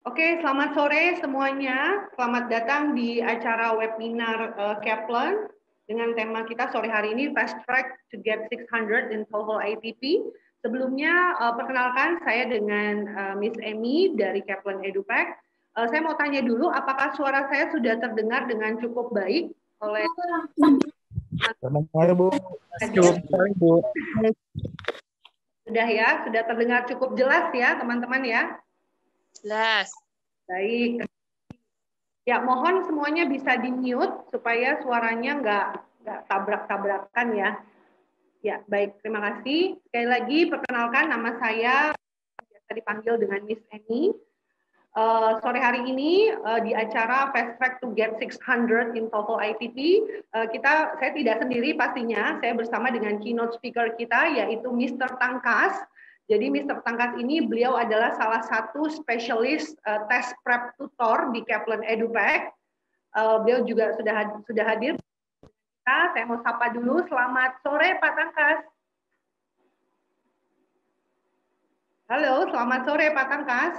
Oke, selamat sore semuanya. Selamat datang di acara webinar Kaplan dengan tema kita sore hari ini Fast Track to Get 600 in TOEFL ITP. Sebelumnya perkenalkan saya dengan Miss Emy dari Kaplan EduPack. Saya mau tanya dulu, apakah suara saya sudah terdengar dengan cukup baik oleh Selamat sore Bu. Cukup sekali Bu. Sudah ya, sudah terdengar cukup jelas ya teman-teman ya. Jelas. Baik. Ya, mohon semuanya bisa di-mute supaya suaranya nggak tabrak-tabrakan ya. Ya, baik. Terima kasih. Sekali lagi, perkenalkan nama saya, biasa dipanggil dengan Miss Emy. Sore hari ini di acara Fast Track to Get 600 in TOEFL ITP, saya tidak sendiri pastinya, saya bersama dengan keynote speaker kita, yaitu Mr. Tangkas. Jadi Mr. Tangkas ini, beliau adalah salah satu spesialis test prep tutor di Kaplan EduPack. Beliau juga sudah hadir. Saya mau sapa dulu. Selamat sore Pak Tangkas. Halo, selamat sore Pak Tangkas.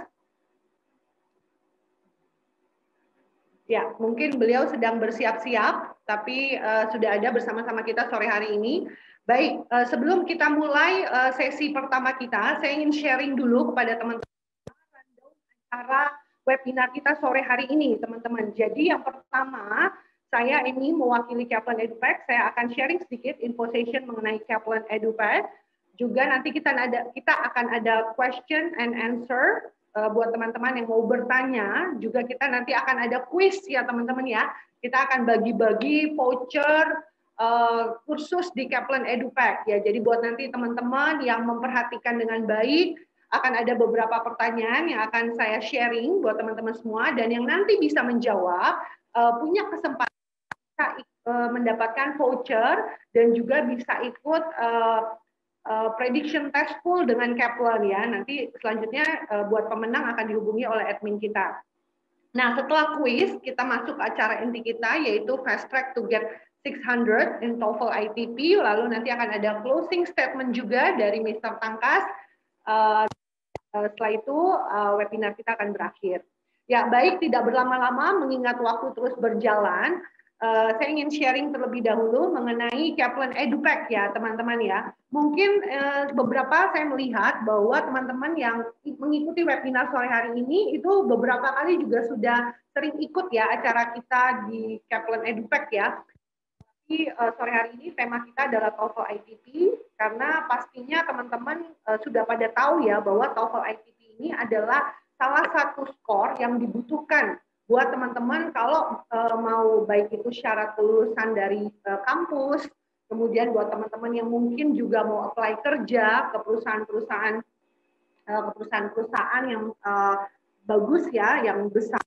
Ya, mungkin beliau sedang bersiap-siap, tapi sudah ada bersama-sama kita sore hari ini. Baik, sebelum kita mulai sesi pertama kita, saya ingin sharing dulu kepada teman-teman acara webinar kita sore hari ini, teman-teman. Jadi yang pertama, saya ini mewakili Kaplan EduPack, saya akan sharing sedikit info session mengenai Kaplan EduPack. Juga nanti kita akan ada question and answer buat teman-teman yang mau bertanya. Juga kita nanti akan ada quiz ya teman-teman ya. Kita akan bagi-bagi voucher kursus di Kaplan EduPack ya. Jadi buat nanti teman-teman yang memperhatikan dengan baik, akan ada beberapa pertanyaan yang akan saya sharing buat teman-teman semua, dan yang nanti bisa menjawab punya kesempatan mendapatkan voucher dan juga bisa ikut prediction test full dengan Kaplan ya. Nanti selanjutnya buat pemenang akan dihubungi oleh admin kita. Nah, setelah kuis kita masuk acara inti kita, yaitu Fast Track to Get 600 in TOEFL ITP. Lalu nanti akan ada closing statement juga dari Mr. Tangkas. Setelah itu webinar kita akan berakhir. Ya, baik, tidak berlama-lama mengingat waktu terus berjalan. Saya ingin sharing terlebih dahulu mengenai Kaplan EduPack ya teman-teman ya. Mungkin beberapa saya melihat bahwa teman-teman yang mengikuti webinar sore hari ini itu beberapa kali juga sudah sering ikut ya acara kita di Kaplan EduPack ya. Sore hari ini tema kita adalah TOEFL ITP, karena pastinya teman-teman sudah pada tahu ya bahwa TOEFL ITP ini adalah salah satu skor yang dibutuhkan buat teman-teman kalau mau baik itu syarat kelulusan dari kampus, kemudian buat teman-teman yang mungkin juga mau apply kerja ke perusahaan-perusahaan yang bagus ya, yang besar,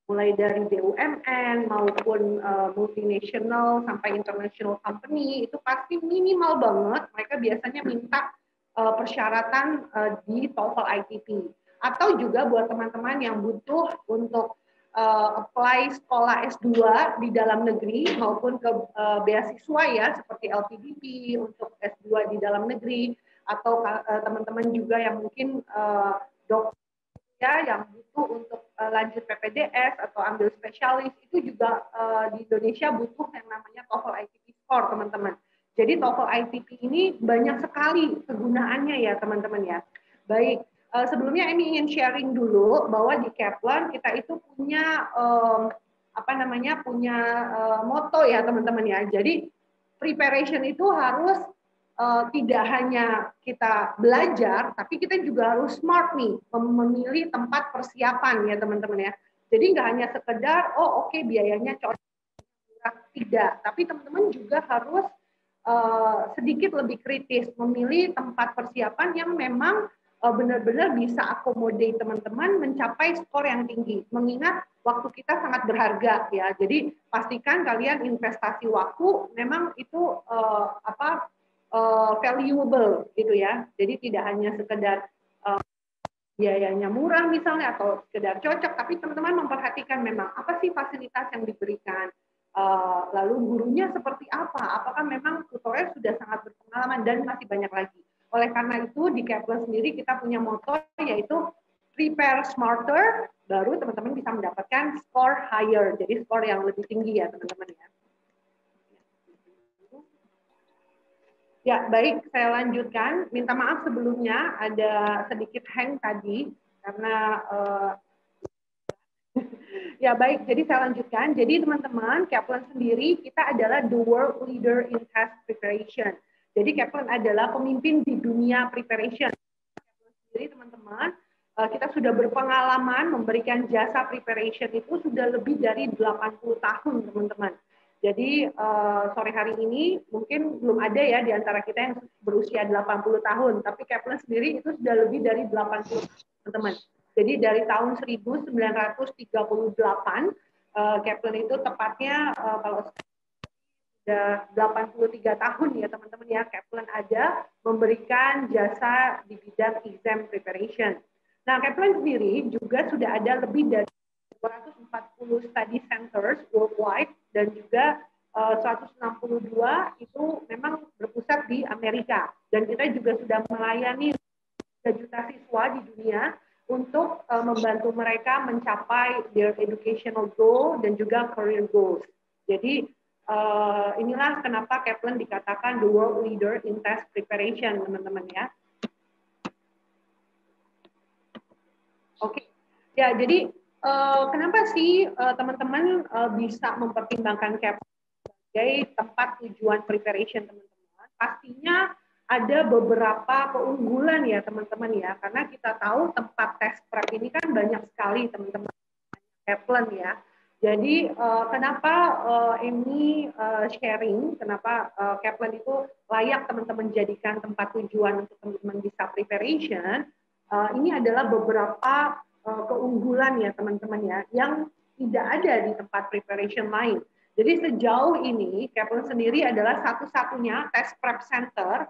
mulai dari BUMN maupun multinational sampai international company, itu pasti minimal banget mereka biasanya minta persyaratan di TOEFL ITP. Atau juga buat teman-teman yang butuh untuk apply sekolah S2 di dalam negeri maupun ke beasiswa ya, seperti LPDP untuk S2 di dalam negeri, atau teman-teman juga yang mungkin dokter ya, yang butuh untuk lanjut PPDS atau ambil spesialis, itu juga di Indonesia butuh yang namanya TOEFL ITP score teman-teman. Jadi TOEFL ITP ini banyak sekali kegunaannya ya teman-teman ya. Baik, sebelumnya ini ingin sharing dulu bahwa di Kaplan kita itu punya punya moto ya teman-teman ya. Jadi preparation itu harus tidak hanya kita belajar, tapi kita juga harus smart nih, memilih tempat persiapan ya teman-teman ya. Jadi nggak hanya sekedar, oh oke, biayanya cocok, tidak. Tapi teman-teman juga harus sedikit lebih kritis, memilih tempat persiapan yang memang benar-benar bisa accommodate teman-teman mencapai skor yang tinggi. Mengingat waktu kita sangat berharga ya. Jadi pastikan kalian investasi waktu memang itu valuable gitu ya. Jadi tidak hanya sekedar biayanya murah misalnya atau sekedar cocok, tapi teman-teman memperhatikan memang apa sih fasilitas yang diberikan, lalu gurunya seperti apa, apakah memang tutornya sudah sangat berpengalaman, dan masih banyak lagi. Oleh karena itu di Kaplan sendiri kita punya moto, yaitu prepare smarter, baru teman-teman bisa mendapatkan score higher. Jadi skor yang lebih tinggi ya teman-teman ya. Ya, baik, saya lanjutkan. Minta maaf sebelumnya ada sedikit hang tadi karena ya baik, jadi saya lanjutkan. Jadi teman-teman, Kaplan sendiri kita adalah the world leader in test preparation. Jadi Kaplan adalah pemimpin di dunia preparation. Jadi teman-teman, kita sudah berpengalaman memberikan jasa preparation itu sudah lebih dari 80 tahun teman-teman. Jadi sore hari ini mungkin belum ada ya di antara kita yang berusia 80 tahun, tapi Kaplan sendiri itu sudah lebih dari 80 teman-teman. Jadi dari tahun 1938 Kaplan itu tepatnya kalau sudah 83 tahun ya teman-teman ya Kaplan ada memberikan jasa di bidang exam preparation. Nah, Kaplan sendiri juga sudah ada lebih dari 240 study centers worldwide dan juga 162 itu memang berpusat di Amerika. Dan kita juga sudah melayani 3 juta siswa di dunia untuk membantu mereka mencapai their educational goal dan juga career goals. Jadi inilah kenapa Kaplan dikatakan the world leader in test preparation, teman-teman ya. Oke, ya jadi kenapa sih teman-teman bisa mempertimbangkan Kaplan sebagai tempat tujuan preparation teman-teman? Pastinya ada beberapa keunggulan ya teman-teman ya, karena kita tahu tempat tes prep ini kan banyak sekali teman-teman Kaplan ya. Jadi kenapa Amy sharing, kenapa Kaplan itu layak teman-teman jadikan tempat tujuan untuk teman-teman bisa preparation, ini adalah beberapa keunggulan ya teman-teman ya, yang tidak ada di tempat preparation lain. Jadi sejauh ini Kaplan sendiri adalah satu-satunya test prep center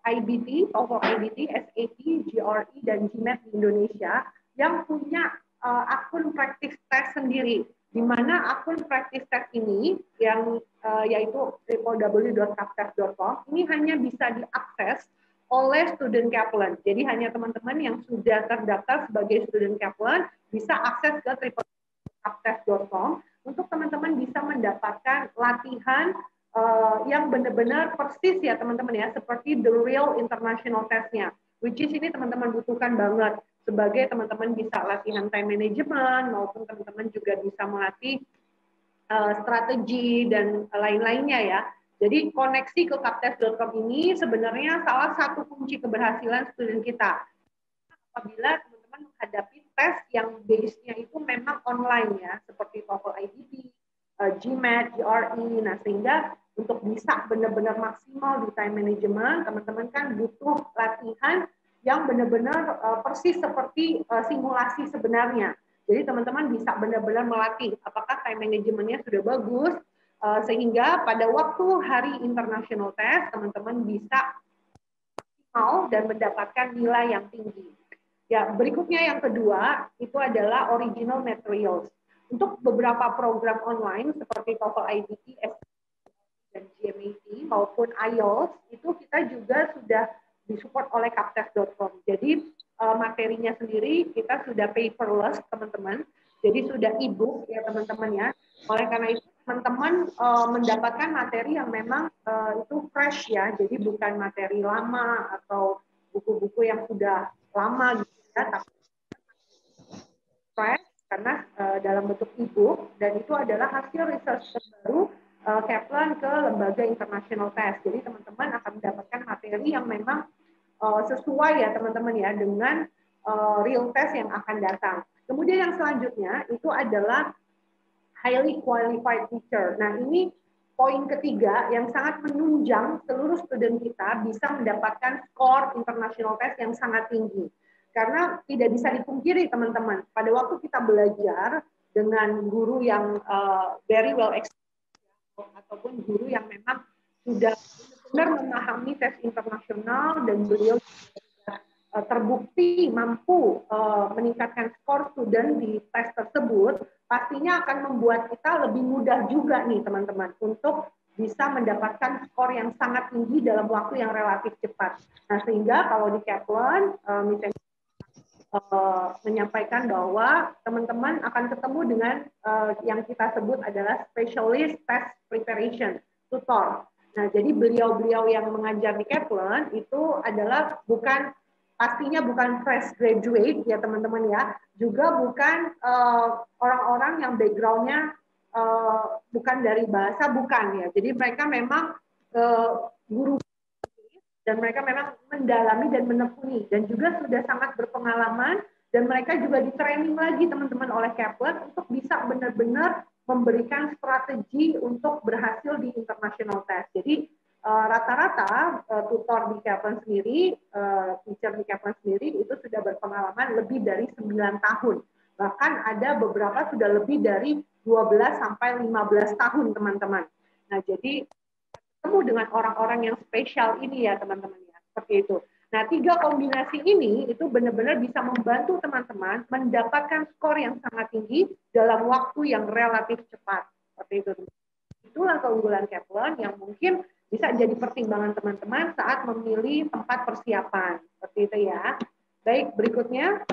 IBT, TOEFL IBT, SAT, GRE, dan GMAT di Indonesia yang punya akun practice test sendiri, di mana akun practice test ini yang yaitu www.kaptest.com ini hanya bisa diakses oleh student Kaplan. Jadi hanya teman-teman yang sudah terdaftar sebagai student Kaplan bisa akses ke www.kaptest.com untuk teman-teman bisa mendapatkan latihan yang benar-benar persis ya teman-teman ya, seperti the real international test-nya, which is ini teman-teman butuhkan banget sebagai teman-teman bisa latihan time management maupun teman-teman juga bisa melatih strategi dan lain-lainnya ya. Jadi koneksi ke kaptest.com ini sebenarnya salah satu kunci keberhasilan student kita. Apabila teman-teman menghadapi tes yang base-nya itu memang online ya, seperti TOEFL IBT, GMAT, GRE, nah sehingga untuk bisa benar-benar maksimal di time management, teman-teman kan butuh latihan yang benar-benar persis seperti simulasi sebenarnya. Jadi teman-teman bisa benar-benar melatih apakah time manajemennya sudah bagus, sehingga pada waktu hari international test, teman-teman bisa maksimal dan mendapatkan nilai yang tinggi. Ya, berikutnya yang kedua, itu adalah original materials. Untuk beberapa program online seperti TOEFL IBT, dan GMAT maupun IELTS itu kita juga sudah disupport oleh kaptest.com. Jadi materinya sendiri kita sudah paperless teman-teman. Jadi sudah e-book ya teman-teman ya. Oleh karena itu teman-teman mendapatkan materi yang memang itu fresh ya. Jadi bukan materi lama atau buku-buku yang sudah lama gitu ya, tapi fresh karena dalam bentuk e-book dan itu adalah hasil research terbaru Kaplan ke lembaga international test. Jadi teman-teman akan mendapatkan materi yang memang sesuai ya teman-teman ya dengan real test yang akan datang. Kemudian yang selanjutnya itu adalah highly qualified teacher. Nah ini poin ketiga yang sangat menunjang seluruh student kita bisa mendapatkan skor international test yang sangat tinggi. Karena tidak bisa dipungkiri teman-teman, pada waktu kita belajar dengan guru yang very well experienced ataupun guru yang memang sudah benar memahami tes internasional dan beliau terbukti mampu meningkatkan skor student di tes tersebut, pastinya akan membuat kita lebih mudah juga nih teman-teman untuk bisa mendapatkan skor yang sangat tinggi dalam waktu yang relatif cepat. Nah sehingga kalau di Kaplan misalnya menyampaikan bahwa teman-teman akan ketemu dengan yang kita sebut adalah specialist test preparation tutor. Nah, jadi beliau-beliau yang mengajar di Kaplan itu adalah pastinya bukan fresh graduate ya teman-teman ya, juga bukan orang-orang yang backgroundnya bukan dari bahasa, bukan ya. Jadi mereka memang guru dan mereka memang mendalami dan menekuni dan juga sudah sangat berpengalaman dan mereka juga di training lagi teman-teman oleh Kaplan untuk bisa benar-benar memberikan strategi untuk berhasil di international test. Jadi rata-rata tutor di Kaplan sendiri, teacher di Kaplan sendiri itu sudah berpengalaman lebih dari 9 tahun. Bahkan ada beberapa sudah lebih dari 12 sampai 15 tahun teman-teman. Nah, jadi ketemu dengan orang-orang yang spesial ini ya teman-teman ya, seperti itu. Nah, 3 kombinasi ini itu benar-benar bisa membantu teman-teman mendapatkan skor yang sangat tinggi dalam waktu yang relatif cepat. Seperti itu. Itulah keunggulan Kaplan yang mungkin bisa jadi pertimbangan teman-teman saat memilih tempat persiapan. Seperti itu ya. Baik, berikutnya.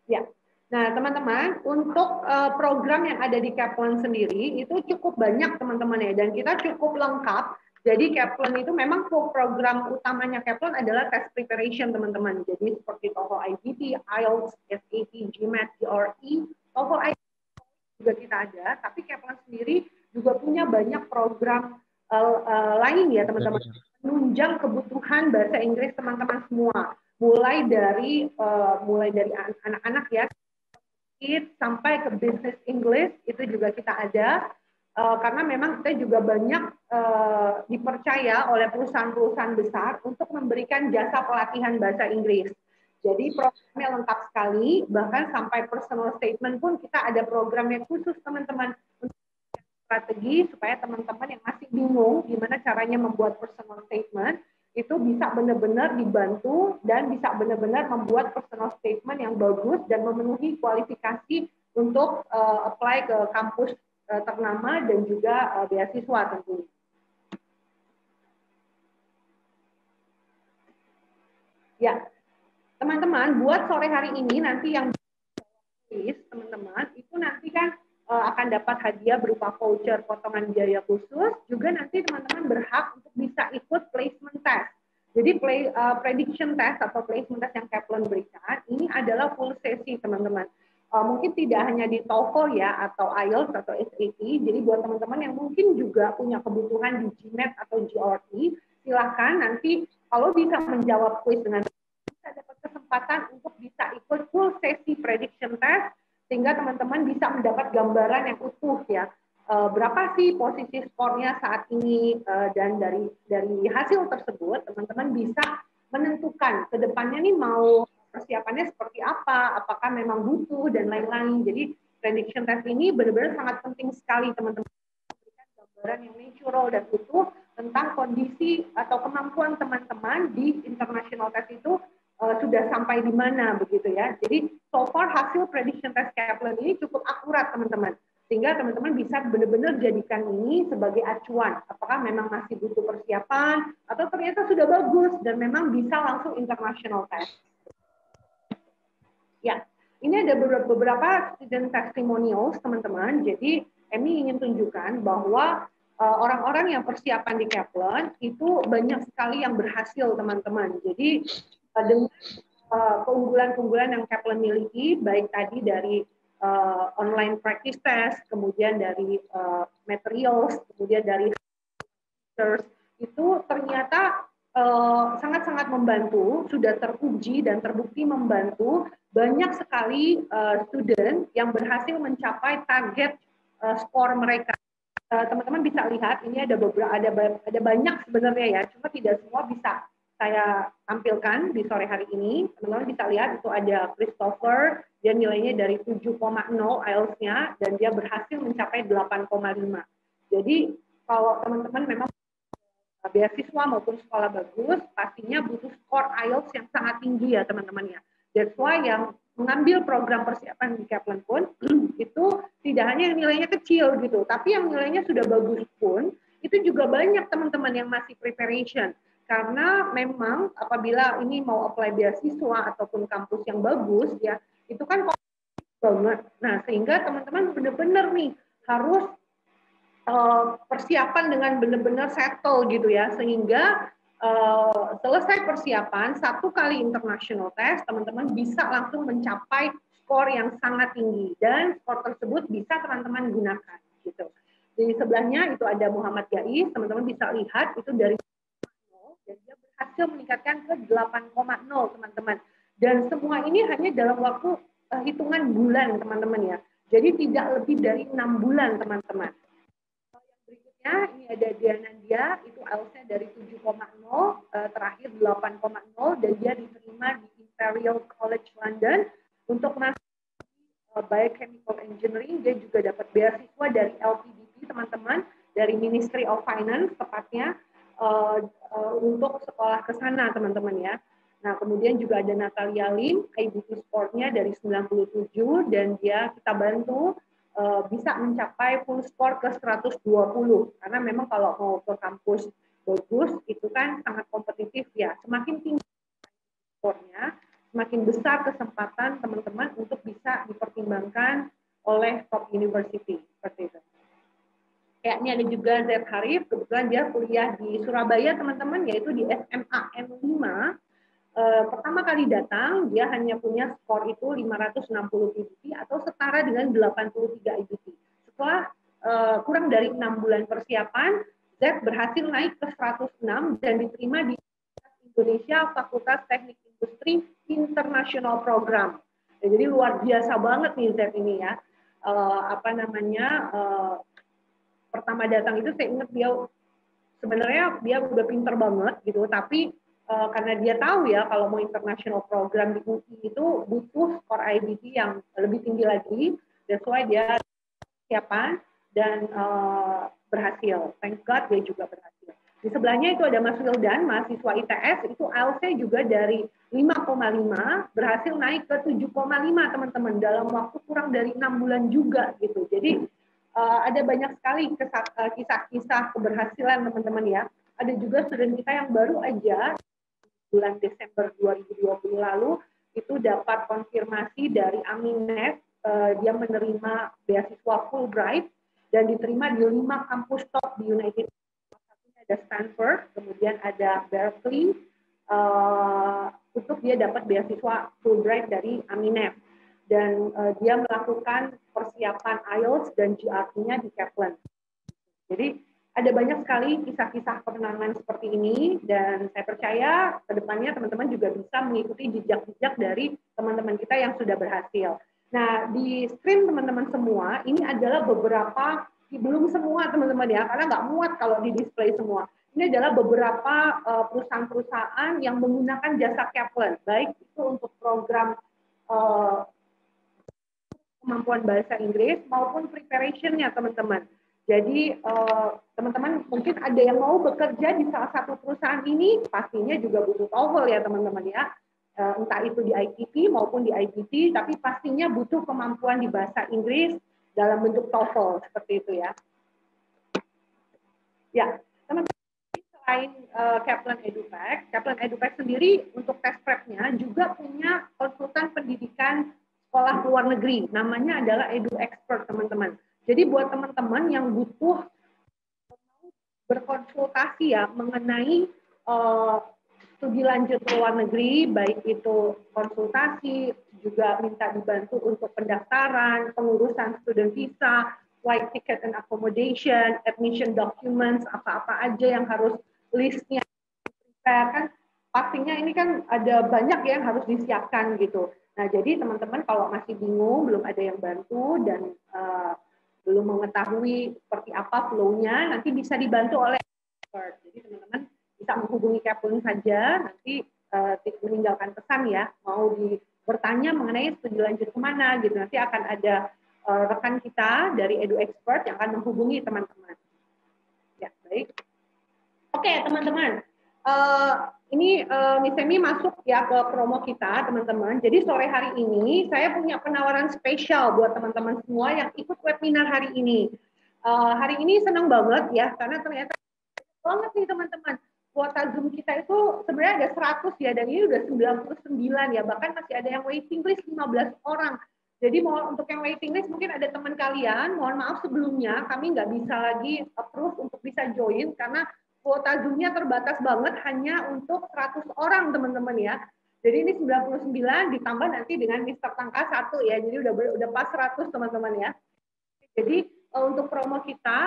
Ya. Nah, teman-teman, untuk program yang ada di Kaplan sendiri itu cukup banyak teman-teman ya, dan kita cukup lengkap. Jadi Kaplan itu memang program utamanya Kaplan adalah test preparation teman-teman. Jadi seperti TOEFL IBT, IELTS, SAT, GMAT, GRE, TOEFL IBT juga kita ada, tapi Kaplan sendiri juga punya banyak program lain ya teman-teman, menunjang kebutuhan bahasa Inggris teman-teman semua, mulai dari anak-anak ya, sampai ke business English itu juga kita ada, karena memang kita juga banyak dipercaya oleh perusahaan-perusahaan besar untuk memberikan jasa pelatihan bahasa Inggris. Jadi programnya lengkap sekali, bahkan sampai personal statement pun kita ada program yang khusus teman-teman untuk strategi supaya teman-teman yang masih bingung gimana caranya membuat personal statement itu bisa benar-benar dibantu dan bisa benar-benar membuat personal statement yang bagus dan memenuhi kualifikasi untuk apply ke kampus ternama dan juga beasiswa tentunya. Ya, teman-teman, buat sore hari ini nanti yang teman-teman itu nanti kan akan dapat hadiah berupa voucher potongan biaya khusus, juga nanti teman-teman berhak untuk bisa ikut placement test. Jadi prediction test atau placement test yang Kaplan berikan ini adalah full sesi teman-teman. Mungkin tidak hanya di TOEFL ya atau IELTS atau SAT. Jadi buat teman-teman yang mungkin juga punya kebutuhan di GMAT atau GRE, silakan nanti kalau bisa menjawab kuis dengan bisa dapat kesempatan untuk bisa ikut full sesi prediction test sehingga teman-teman bisa mendapat gambaran yang utuh ya. Berapa sih posisi skornya saat ini, dan dari hasil tersebut teman-teman bisa menentukan ke depannya nih mau persiapannya seperti apa, apakah memang butuh dan lain-lain. Jadi prediction test ini benar-benar sangat penting sekali teman-teman memberikan gambaran yang natural dan utuh tentang kondisi atau kemampuan teman-teman di international test itu sudah sampai di mana begitu ya. Jadi so far hasil prediction test Kaplan ini cukup akurat teman-teman. Sehingga teman-teman bisa benar-benar jadikan ini sebagai acuan. Apakah memang masih butuh persiapan atau ternyata sudah bagus dan memang bisa langsung international test. Ya, ini ada beberapa student testimonials teman-teman. Jadi Emi ingin tunjukkan bahwa orang-orang yang persiapan di Kaplan itu banyak sekali yang berhasil teman-teman. Jadi dengan keunggulan-keunggulan yang Kaplan miliki, baik tadi dari online practice test, kemudian dari materials, kemudian dari itu ternyata sangat-sangat membantu, sudah teruji dan terbukti membantu banyak sekali student yang berhasil mencapai target skor mereka. Teman-teman bisa lihat ini ada banyak sebenarnya ya, cuma tidak semua bisa saya tampilkan di sore hari ini. Teman-teman bisa lihat itu ada Christopher, dia nilainya dari 7,0 IELTS-nya dan dia berhasil mencapai 8,5. Jadi kalau teman-teman memang beasiswa maupun sekolah bagus, pastinya butuh skor IELTS yang sangat tinggi ya teman-teman ya. That's why yang mengambil program persiapan di Kaplan pun itu tidak hanya yang nilainya kecil gitu, tapi yang nilainya sudah bagus pun itu juga banyak teman-teman yang masih preparation. karena memang apabila ini mau apply beasiswa ataupun kampus yang bagus ya, itu kan banget. Nah, sehingga teman-teman benar-benar nih harus persiapan dengan benar-benar settle gitu ya, sehingga selesai persiapan 1 kali international test, teman-teman bisa langsung mencapai skor yang sangat tinggi dan skor tersebut bisa teman-teman gunakan gitu. Di sebelahnya itu ada Muhammad Yais, teman-teman bisa lihat itu dari 0 dan dia berhasil meningkatkan ke 8,0 teman-teman. Dan semua ini hanya dalam waktu hitungan bulan teman-teman ya. Jadi tidak lebih dari 6 bulan teman-teman. Berikutnya ini ada Dianandia, itu IELTS-nya dari 7,0 terakhir 8,0 dan dia diterima di Imperial College London untuk masuk Biochemical Engineering. Dia juga dapat beasiswa dari LPDP teman-teman, dari Ministry of Finance tepatnya, untuk sekolah ke sana teman-teman ya. Nah, kemudian juga ada Natalia Lim, IBT Sport-nya dari 97 dan dia kita bantu bisa mencapai full score ke 120 karena memang kalau mau ke kampus bagus itu kan sangat kompetitif ya. Semakin tinggi skornya, semakin besar kesempatan teman-teman untuk bisa dipertimbangkan oleh top university seperti itu. Kayak ini ada juga Z Harif, kebetulan dia kuliah di Surabaya teman-teman, yaitu di SMA M5. Pertama kali datang, dia hanya punya skor itu 560 IBT atau setara dengan 83 IBT. Setelah kurang dari 6 bulan persiapan, Z berhasil naik ke 106 dan diterima di Indonesia Fakultas Teknik Industri International Program. Ya, jadi luar biasa banget nih Z ini ya. Pertama datang itu saya ingat dia sebenarnya dia udah pinter banget gitu, tapi karena dia tahu ya kalau mau international program di UI itu butuh skor IBT yang lebih tinggi lagi, that's why dia persiapan dan berhasil. Thank God dia juga berhasil. Di sebelahnya itu ada Mas Wildan, mahasiswa ITS, itu IELTS-nya juga dari 5,5 berhasil naik ke 7,5 teman-teman dalam waktu kurang dari 6 bulan juga gitu. Jadi ada banyak sekali kisah-kisah keberhasilan teman-teman ya. Ada juga student kita yang baru aja bulan Desember 2020 lalu itu dapat konfirmasi dari Aminef, dia menerima beasiswa Fulbright dan diterima di 5 kampus top di United States. Satunya ada Stanford, kemudian ada Berkeley, untuk dia dapat beasiswa Fulbright dari Aminef. Dan dia melakukan persiapan IELTS dan GRE-nya di Kaplan. Jadi ada banyak sekali kisah-kisah kemenangan seperti ini dan saya percaya ke depannya teman-teman juga bisa mengikuti jejak-jejak dari teman-teman kita yang sudah berhasil. Nah, di screen teman-teman semua ini adalah beberapa, belum semua teman-teman ya, karena nggak muat kalau di display semua. Ini adalah beberapa perusahaan-perusahaan yang menggunakan jasa Kaplan, baik itu untuk program kemampuan bahasa Inggris maupun preparation-nya teman-teman. Jadi teman-teman mungkin ada yang mau bekerja di salah satu perusahaan ini, pastinya juga butuh TOEFL ya teman-teman ya. Entah itu di ITP maupun di IBT, tapi pastinya butuh kemampuan di bahasa Inggris dalam bentuk TOEFL seperti itu ya. Ya, teman-teman selain Kaplan EduPack sendiri untuk tes prep-nya juga punya konsultan pendidikan sekolah luar negeri, namanya adalah Edu Expert teman-teman. Jadi buat teman-teman yang butuh berkonsultasi ya mengenai studi lanjut ke luar negeri, baik itu konsultasi, juga minta dibantu untuk pendaftaran, pengurusan student visa, flight ticket and accommodation, admission documents, apa-apa aja yang harus listnya kan pastinya ini kan ada banyak yang harus disiapkan gitu. Nah, jadi teman-teman kalau masih bingung, belum ada yang bantu dan belum mengetahui seperti apa flow-nya, nanti bisa dibantu oleh expert. Jadi teman-teman bisa menghubungi Kaplan saja, nanti meninggalkan pesan ya, mau bertanya mengenai studi lanjut kemana gitu. Nanti akan ada rekan kita dari Edu Expert yang akan menghubungi teman-teman. Ya, baik. Oke, teman-teman. Ini Miss Emi masuk ya ke promo kita, teman-teman. Jadi sore hari ini saya punya penawaran spesial buat teman-teman semua yang ikut webinar hari ini. Hari ini senang banget ya, karena ternyata banget nih teman-teman. kuota Zoom kita itu sebenarnya ada 100 ya, dan ini udah 99 ya, bahkan masih ada yang waiting list 15 orang. Jadi untuk yang waiting list mungkin ada teman kalian, mohon maaf sebelumnya kami nggak bisa lagi approve untuk bisa join karena kuota Zoom-nya terbatas banget hanya untuk 100 orang teman-teman ya. Jadi ini 99 ditambah nanti dengan Mister Tangka 1 ya, jadi udah pas 100 teman-teman ya. Jadi untuk promo kita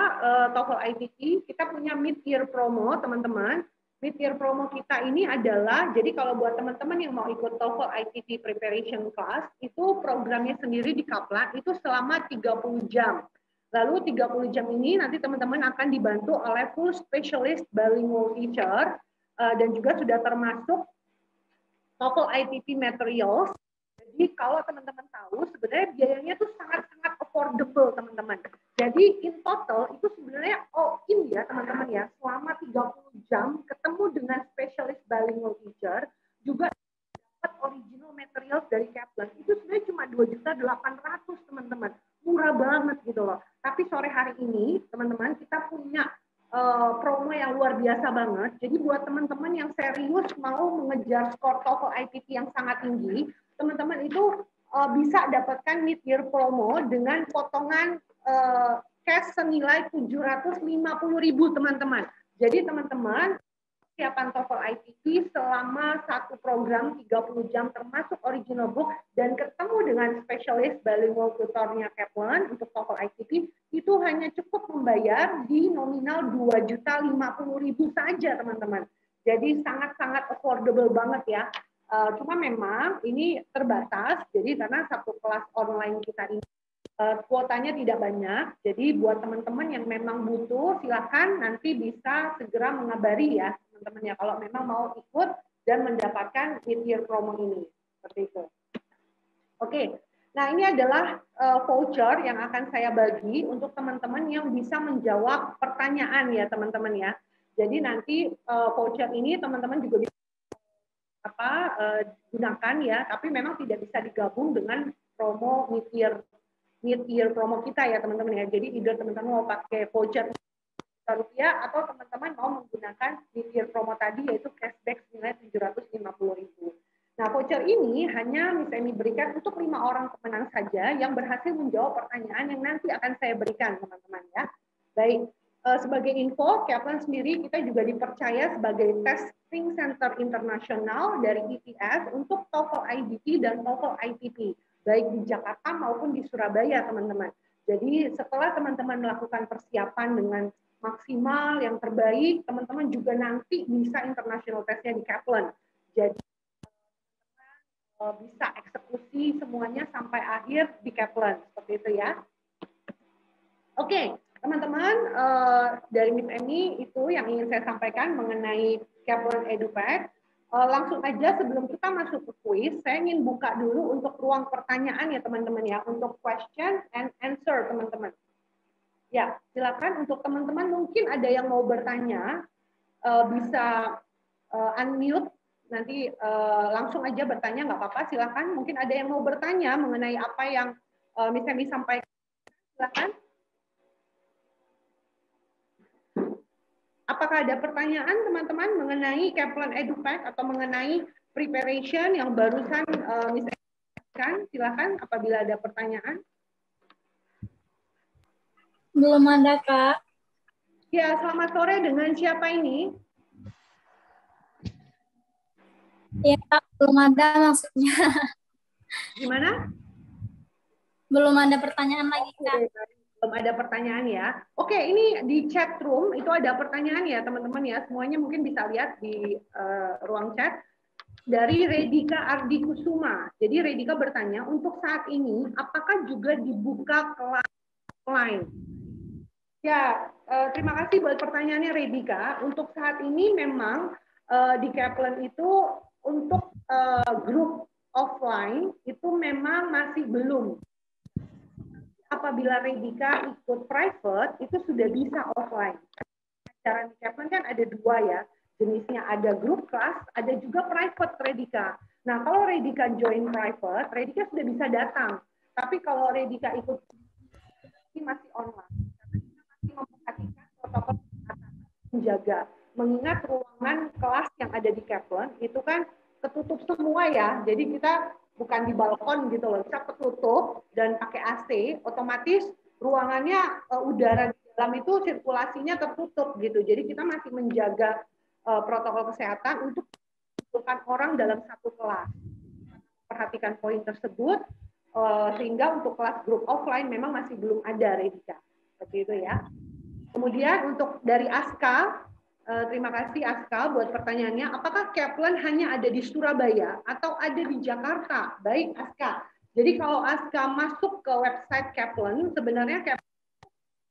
TOEFL ITT, kita punya mid-year promo teman-teman. Mid-year promo kita ini adalah, jadi kalau buat teman-teman yang mau ikut TOEFL ITT Preparation Class, itu programnya sendiri di Kaplan, itu selama 30 jam. Lalu 30 jam ini nanti teman-teman akan dibantu oleh full specialist bilingual teacher, dan juga sudah termasuk TOEFL ITT materials. Jadi kalau teman-teman tahu, sebenarnya biayanya itu sangat-sangat affordable teman-teman. Jadi in total itu sebenarnya all in ya teman-teman ya, selama 30 jam ketemu dengan specialist bilingual teacher, juga dapat original materials dari Kaplan. Itu sebenarnya cuma 2.800.000 teman-teman. Murah banget gitu loh. Tapi sore hari ini teman-teman kita punya promo yang luar biasa banget. Jadi buat teman-teman yang serius mau mengejar skor TOEFL ITT yang sangat tinggi, teman-teman itu bisa dapatkan mid-year promo dengan potongan cash senilai 750.000 teman-teman. Jadi teman-teman persiapan TOEFL ITT selama satu program 30 jam termasuk original book dan ketemu dengan spesialis bilingual tutornya Kaplan untuk TOEFL ITT itu hanya cukup membayar di nominal 2.050.000 saja teman-teman. Jadi sangat-sangat affordable banget ya. Cuma memang ini terbatas, jadi karena satu kelas online kita ini kuotanya tidak banyak, jadi buat teman-teman yang memang butuh, silakan nanti bisa segera mengabari ya teman-teman ya, kalau memang mau ikut dan mendapatkan mid-year promo ini, seperti itu. Oke, nah ini adalah voucher yang akan saya bagi untuk teman-teman yang bisa menjawab pertanyaan ya teman-teman ya. Jadi nanti voucher ini teman-teman juga bisa gunakan ya, tapi memang tidak bisa digabung dengan promo mid-year promo kita ya teman-teman ya. Jadi either teman-teman mau pakai voucher rupiah atau teman-teman mau menggunakan mid-year promo tadi yaitu cashback senilai 750.000. Nah, voucher ini hanya misalnya diberikan untuk 5 orang pemenang saja yang berhasil menjawab pertanyaan yang nanti akan saya berikan teman-teman ya. Baik, sebagai info, Kaplan sendiri kita juga dipercaya sebagai testing center internasional dari ITS untuk TOEFL IBT dan TOEFL ITP, baik di Jakarta maupun di Surabaya, teman-teman. Jadi setelah teman-teman melakukan persiapan dengan maksimal yang terbaik, teman-teman juga nanti bisa international testnya di Kaplan. Jadi bisa eksekusi semuanya sampai akhir di Kaplan, seperti itu ya. Oke, teman-teman, dari Miss Emi itu yang ingin saya sampaikan mengenai Kaplan EduPack. Langsung aja sebelum kita masuk ke kuis, saya ingin buka dulu untuk ruang pertanyaan ya teman-teman ya, untuk question and answer teman-teman. Ya, silakan untuk teman-teman mungkin ada yang mau bertanya, bisa unmute, nanti langsung aja bertanya, nggak apa-apa, silakan. Mungkin ada yang mau bertanya mengenai apa yang Miss Emi sampaikan, silakan. Apakah ada pertanyaan teman-teman mengenai Kaplan EduPack atau mengenai preparation yang barusan Miss Emi sampaikan? Silakan apabila ada pertanyaan. Belum ada, Kak. Ya, selamat sore, dengan siapa ini? Ya, Kak, belum ada maksudnya. Gimana? Belum ada pertanyaan lagi, Kak. Belum ada pertanyaan ya. Oke, ini di chat room itu ada pertanyaan ya teman-teman ya. Semuanya mungkin bisa lihat di ruang chat. Dari Redika Ardi Kusuma. Jadi Redika bertanya, untuk saat ini apakah juga dibuka kelas online? Ya, terima kasih buat pertanyaannya Redika. Untuk saat ini memang di Kaplan itu untuk grup offline itu memang masih belum. Apabila Redika ikut private itu sudah bisa offline. Cara di Kaplan kan ada dua ya, jenisnya ada grup kelas, ada juga private Redika. Nah kalau Redika join private, Redika sudah bisa datang. Tapi kalau Redika ikut ini masih online, karena kita masih memperhatikan protokol kesehatan menjaga. mengingat ruangan kelas yang ada di Kaplan itu kan ketutup semua ya, jadi kita bukan di balkon gitu loh, kita ketutup dan pakai AC, otomatis ruangannya udara di dalam itu sirkulasinya tertutup gitu, jadi kita masih menjaga protokol kesehatan untuk mengumpulkan orang dalam satu kelas. Perhatikan poin tersebut, sehingga untuk kelas grup offline memang masih belum ada, Redika. Seperti itu ya. Kemudian untuk dari Aska, terima kasih Aska buat pertanyaannya. Apakah Kaplan hanya ada di Surabaya atau ada di Jakarta? Baik Aska. Jadi kalau Aska masuk ke website Kaplan, sebenarnya Kaplan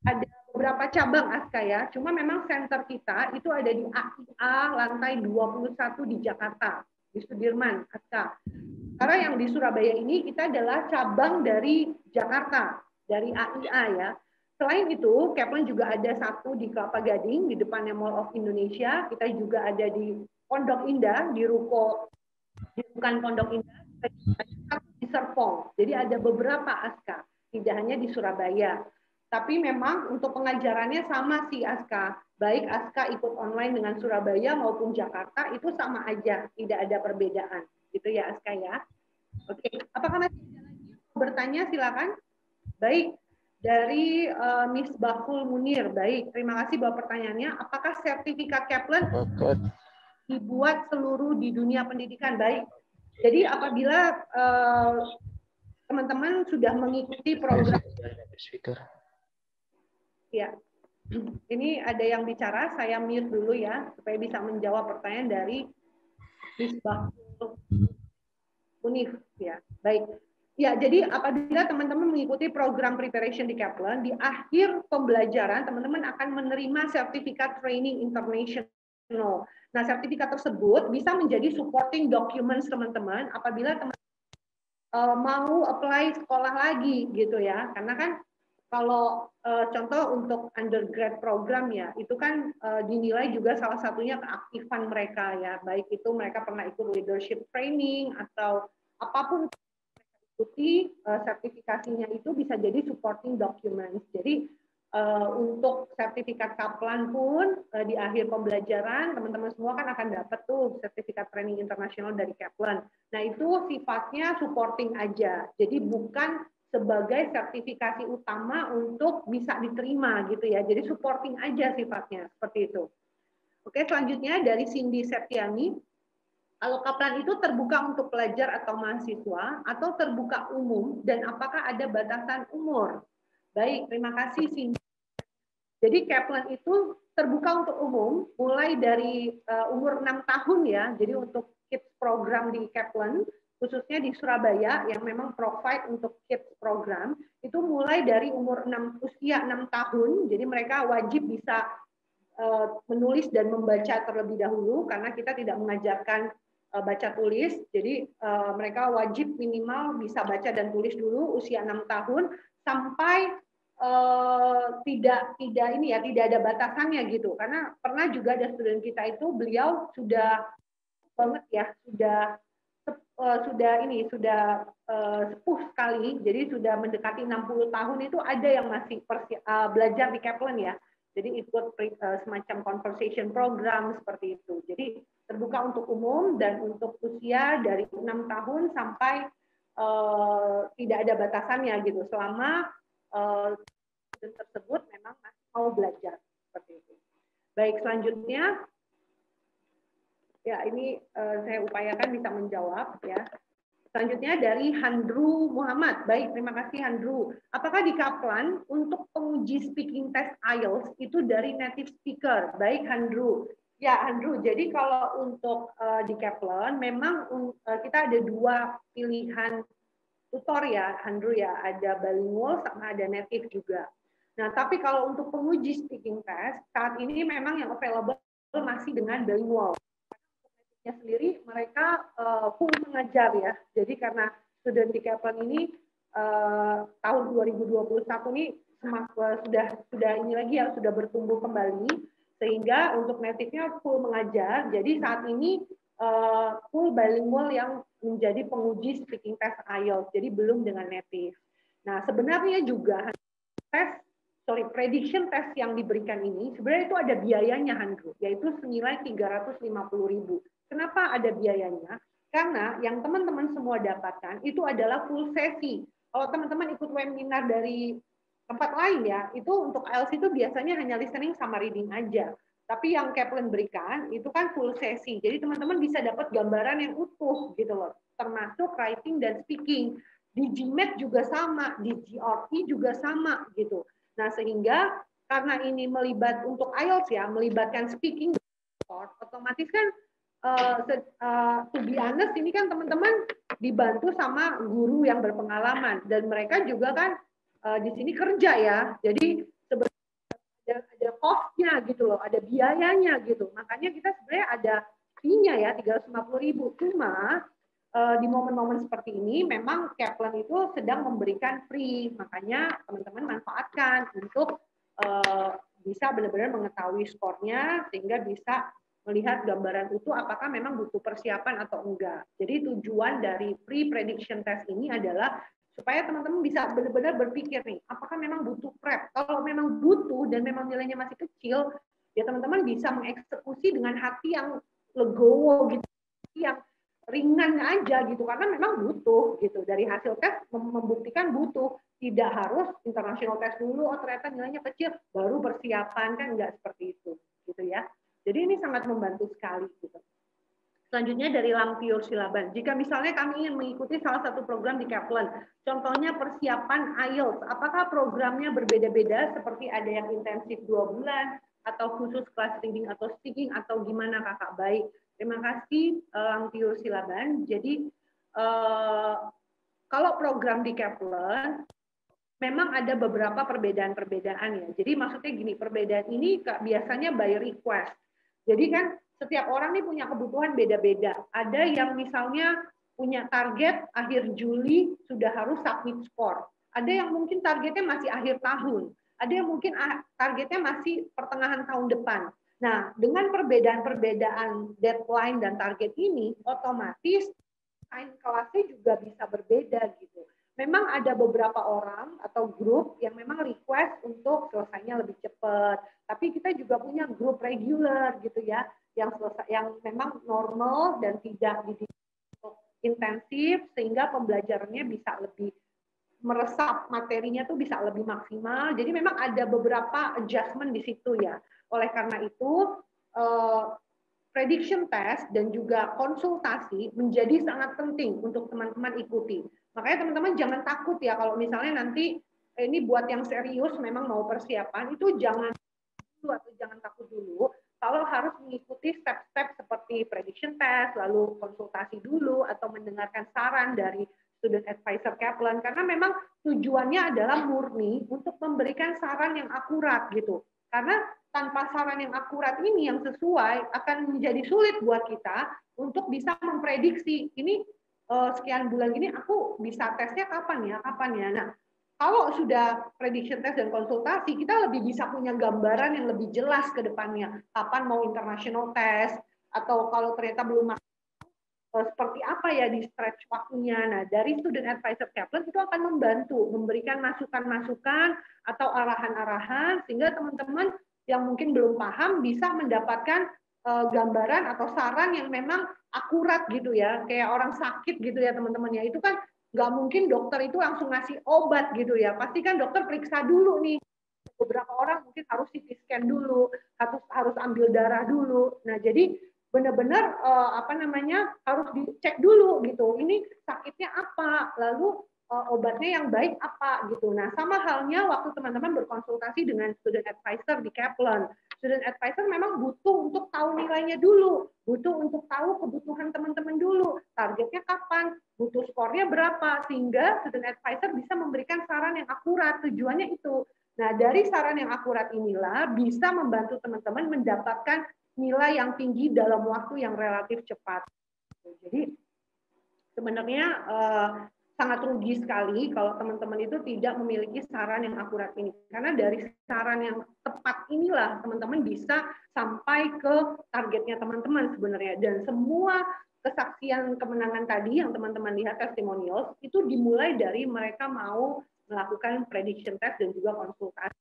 ada beberapa cabang Aska ya. Cuma memang center kita itu ada di AIA lantai 21 di Jakarta, di Sudirman, Aska. Karena yang di Surabaya ini kita adalah cabang dari Jakarta, dari AIA ya. Selain itu, Kaplan juga ada satu di Kelapa Gading, di depannya Mall of Indonesia. Kita juga ada di Pondok Indah, di Ruko, bukan Pondok Indah, di Serpong. Jadi ada beberapa Aska, tidak hanya di Surabaya. Tapi memang untuk pengajarannya sama sih Aska. Baik Aska ikut online dengan Surabaya maupun Jakarta, itu sama aja, tidak ada perbedaan. Gitu ya Aska ya. Oke, apakah masih ada lagi yang mau bertanya? Silakan. Baik, dari Miss Bakul Munir. Baik, terima kasih buat pertanyaannya. Apakah sertifikat Kaplan dibuat seluruh di dunia pendidikan? Baik. Jadi apabila teman-teman sudah mengikuti program, ya, ini ada yang bicara. Saya mute dulu ya, supaya bisa menjawab pertanyaan dari Miss Bakul Munir. Ya, baik. Ya, jadi apabila teman-teman mengikuti program preparation di Kaplan, di akhir pembelajaran teman-teman akan menerima sertifikat training international. Nah, sertifikat tersebut bisa menjadi supporting documents teman-teman apabila teman mau apply sekolah lagi gitu ya. Karena kan kalau contoh untuk undergrad program ya, itu kan dinilai juga salah satunya keaktifan mereka ya, baik itu mereka pernah ikut leadership training atau apapun ikuti sertifikasinya itu bisa jadi supporting documents. Jadi untuk sertifikat Kaplan pun di akhir pembelajaran teman-teman semua kan akan dapat tuh sertifikat training internasional dari Kaplan. Nah itu sifatnya supporting aja. Jadi bukan sebagai sertifikasi utama untuk bisa diterima gitu ya. Jadi supporting aja sifatnya seperti itu. Oke, selanjutnya dari Cindy Septiani. Kalau Kaplan itu terbuka untuk pelajar atau mahasiswa atau terbuka umum dan apakah ada batasan umur? Baik, terima kasih Cindy. Jadi Kaplan itu terbuka untuk umum mulai dari umur 6 tahun ya. Jadi untuk kids program di Kaplan khususnya di Surabaya yang memang provide untuk kids program itu mulai dari usia 6 tahun. Jadi mereka wajib bisa menulis dan membaca terlebih dahulu karena kita tidak mengajarkan baca tulis, jadi mereka wajib minimal bisa baca dan tulis dulu usia 6 tahun sampai tidak ada batasannya gitu. Karena pernah juga ada student kita itu beliau sudah banget ya, sudah sepuh sekali, jadi sudah mendekati 60 tahun itu ada yang masih belajar di Kaplan ya. Jadi ikut semacam conversation program seperti itu. Jadi terbuka untuk umum dan untuk usia dari 6 tahun sampai tidak ada batasannya gitu. Selama tersebut memang masih mau belajar seperti itu. Baik, selanjutnya ya ini saya upayakan bisa menjawab ya. Selanjutnya dari Handru Muhammad. Baik, terima kasih Handru. Apakah di Kaplan untuk penguji speaking test IELTS itu dari native speaker? Baik Handru. Ya Handru, jadi kalau untuk di Kaplan memang kita ada dua pilihan tutor ya Handru ya. Ada bilingual sama ada native juga. Nah tapi kalau untuk penguji speaking test saat ini memang yang available masih dengan bilingual. Sendiri mereka full mengajar ya. Jadi karena student di Kaplan ini tahun 2021 ini sudah ini lagi ya, sudah bertumbuh kembali sehingga untuk native-nya full mengajar. Jadi saat ini full bilingual yang menjadi penguji speaking test IELTS. Jadi belum dengan native. Nah, sebenarnya juga tes prediction test yang diberikan ini sebenarnya itu ada biayanya, Handro, yaitu senilai 350.000. Kenapa ada biayanya? Karena yang teman-teman semua dapatkan itu adalah full sesi. Kalau teman-teman ikut webinar dari tempat lain ya, itu untuk IELTS itu biasanya hanya listening sama reading aja. Tapi yang Kaplan berikan itu kan full sesi. Jadi teman-teman bisa dapat gambaran yang utuh gitu loh, termasuk writing dan speaking. Di GMAT juga sama, di GRE juga sama gitu. Nah, sehingga karena ini untuk IELTS ya, melibatkan speaking, otomatis kan to be honest, ini kan teman-teman dibantu sama guru yang berpengalaman dan mereka juga kan di sini kerja ya. Jadi sebenarnya ada cost-nya gitu loh, ada biayanya gitu. Makanya kita sebenarnya ada fee-nya ya 350.000. Cuma di momen-momen seperti ini memang Kaplan itu sedang memberikan free, makanya teman-teman manfaatkan untuk bisa benar-benar mengetahui skornya sehingga bisa melihat gambaran utuh apakah memang butuh persiapan atau enggak. Jadi tujuan dari free prediction test ini adalah supaya teman-teman bisa benar-benar berpikir nih, apakah memang butuh prep? Kalau memang butuh dan memang nilainya masih kecil, ya teman-teman bisa mengeksekusi dengan hati yang legowo gitu, yang ringan aja gitu, karena memang butuh gitu. Dari hasil tes membuktikan butuh, tidak harus international test dulu, oh ternyata nilainya kecil baru persiapan, kan enggak seperti itu gitu ya. Jadi ini sangat membantu sekali gitu. Selanjutnya dari Langpiur Silaban. Jika misalnya kami ingin mengikuti salah satu program di Kaplan, contohnya persiapan IELTS, apakah programnya berbeda-beda seperti ada yang intensif 2 bulan atau khusus kelas reading atau speaking atau gimana Kakak? Baik, terima kasih Langpiur Silaban. Jadi kalau program di Kaplan memang ada beberapa perbedaan-perbedaan ya. Jadi maksudnya gini, perbedaan ini biasanya by request. Jadi kan setiap orang nih punya kebutuhan beda-beda. Ada yang misalnya punya target akhir Juli sudah harus submit skor. Ada yang mungkin targetnya masih akhir tahun. Ada yang mungkin targetnya masih pertengahan tahun depan. Nah, dengan perbedaan-perbedaan deadline dan target ini, otomatis time kelasnya juga bisa berbeda gitu. Memang ada beberapa orang atau grup yang memang request untuk selesainya lebih cepat. Tapi kita juga punya grup reguler gitu ya, yang memang normal dan tidak intensif sehingga pembelajarannya bisa lebih meresap materinya tuh bisa lebih maksimal. Jadi memang ada beberapa adjustment di situ ya. Oleh karena itu prediction test dan juga konsultasi menjadi sangat penting untuk teman-teman ikuti. Makanya teman-teman jangan takut ya kalau misalnya nanti ini buat yang serius memang mau persiapan itu jangan dulu atau jangan takut dulu kalau harus mengikuti step-step seperti prediction test, lalu konsultasi dulu atau mendengarkan saran dari student advisor Kaplan karena memang tujuannya adalah murni untuk memberikan saran yang akurat gitu. Karena tanpa saran yang akurat ini yang sesuai akan menjadi sulit buat kita untuk bisa memprediksi ini sekian bulan ini aku bisa tesnya kapan ya. Nah, kalau sudah prediction test dan konsultasi, kita lebih bisa punya gambaran yang lebih jelas ke depannya. Kapan mau international test, atau kalau ternyata belum seperti apa ya di stretch waktunya. Nah, dari student advisor Kaplan itu akan membantu, memberikan masukan-masukan atau arahan-arahan, sehingga teman-teman yang mungkin belum paham bisa mendapatkan gambaran atau saran yang memang akurat gitu ya. Kayak orang sakit gitu ya teman-teman ya. Itu kan nggak mungkin dokter itu langsung ngasih obat gitu ya. Pasti kan dokter periksa dulu nih. Beberapa orang mungkin harus CT scan dulu, harus ambil darah dulu. Nah, jadi benar-benar harus dicek dulu gitu. Ini sakitnya apa? Lalu obatnya yang baik apa gitu. Nah, sama halnya waktu teman-teman berkonsultasi dengan student advisor di Kaplan. Student advisor memang butuh untuk tahu nilainya dulu, butuh untuk tahu kebutuhan teman-teman dulu, targetnya kapan, butuh skornya berapa, sehingga student advisor bisa memberikan saran yang akurat. Tujuannya itu. Nah, dari saran yang akurat inilah bisa membantu teman-teman mendapatkan nilai yang tinggi dalam waktu yang relatif cepat. Jadi sebenarnya sangat rugi sekali kalau teman-teman itu tidak memiliki saran yang akurat ini. Karena dari saran yang tepat inilah teman-teman bisa sampai ke targetnya teman-teman sebenarnya. Dan semua kesaksian kemenangan tadi yang teman-teman lihat testimonials itu dimulai dari mereka mau melakukan prediction test dan juga konsultasi.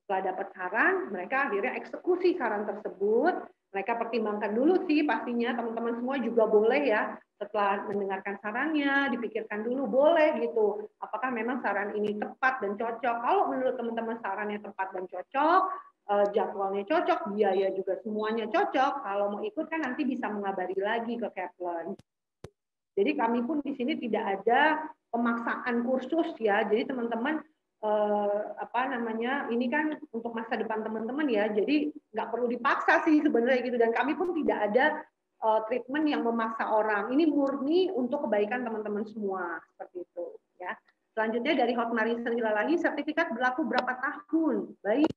Setelah dapat saran, mereka akhirnya eksekusi saran tersebut. Mereka pertimbangkan dulu sih pastinya, teman-teman semua juga boleh ya, setelah mendengarkan sarannya, dipikirkan dulu boleh gitu. Apakah memang saran ini tepat dan cocok? Kalau menurut teman-teman sarannya tepat dan cocok, jadwalnya cocok, biaya juga semuanya cocok. Kalau mau ikut kan nanti bisa mengabari lagi ke Kaplan. Jadi kami pun di sini tidak ada pemaksaan kursus ya. Jadi teman-teman ini kan untuk masa depan teman-teman ya. Jadi nggak perlu dipaksa sih sebenarnya gitu. Dan kami pun tidak ada treatment yang memaksa orang. Ini murni untuk kebaikan teman-teman semua seperti itu ya. Selanjutnya dari Hotmarisel Hilalahi, sertifikat berlaku berapa tahun? Baik.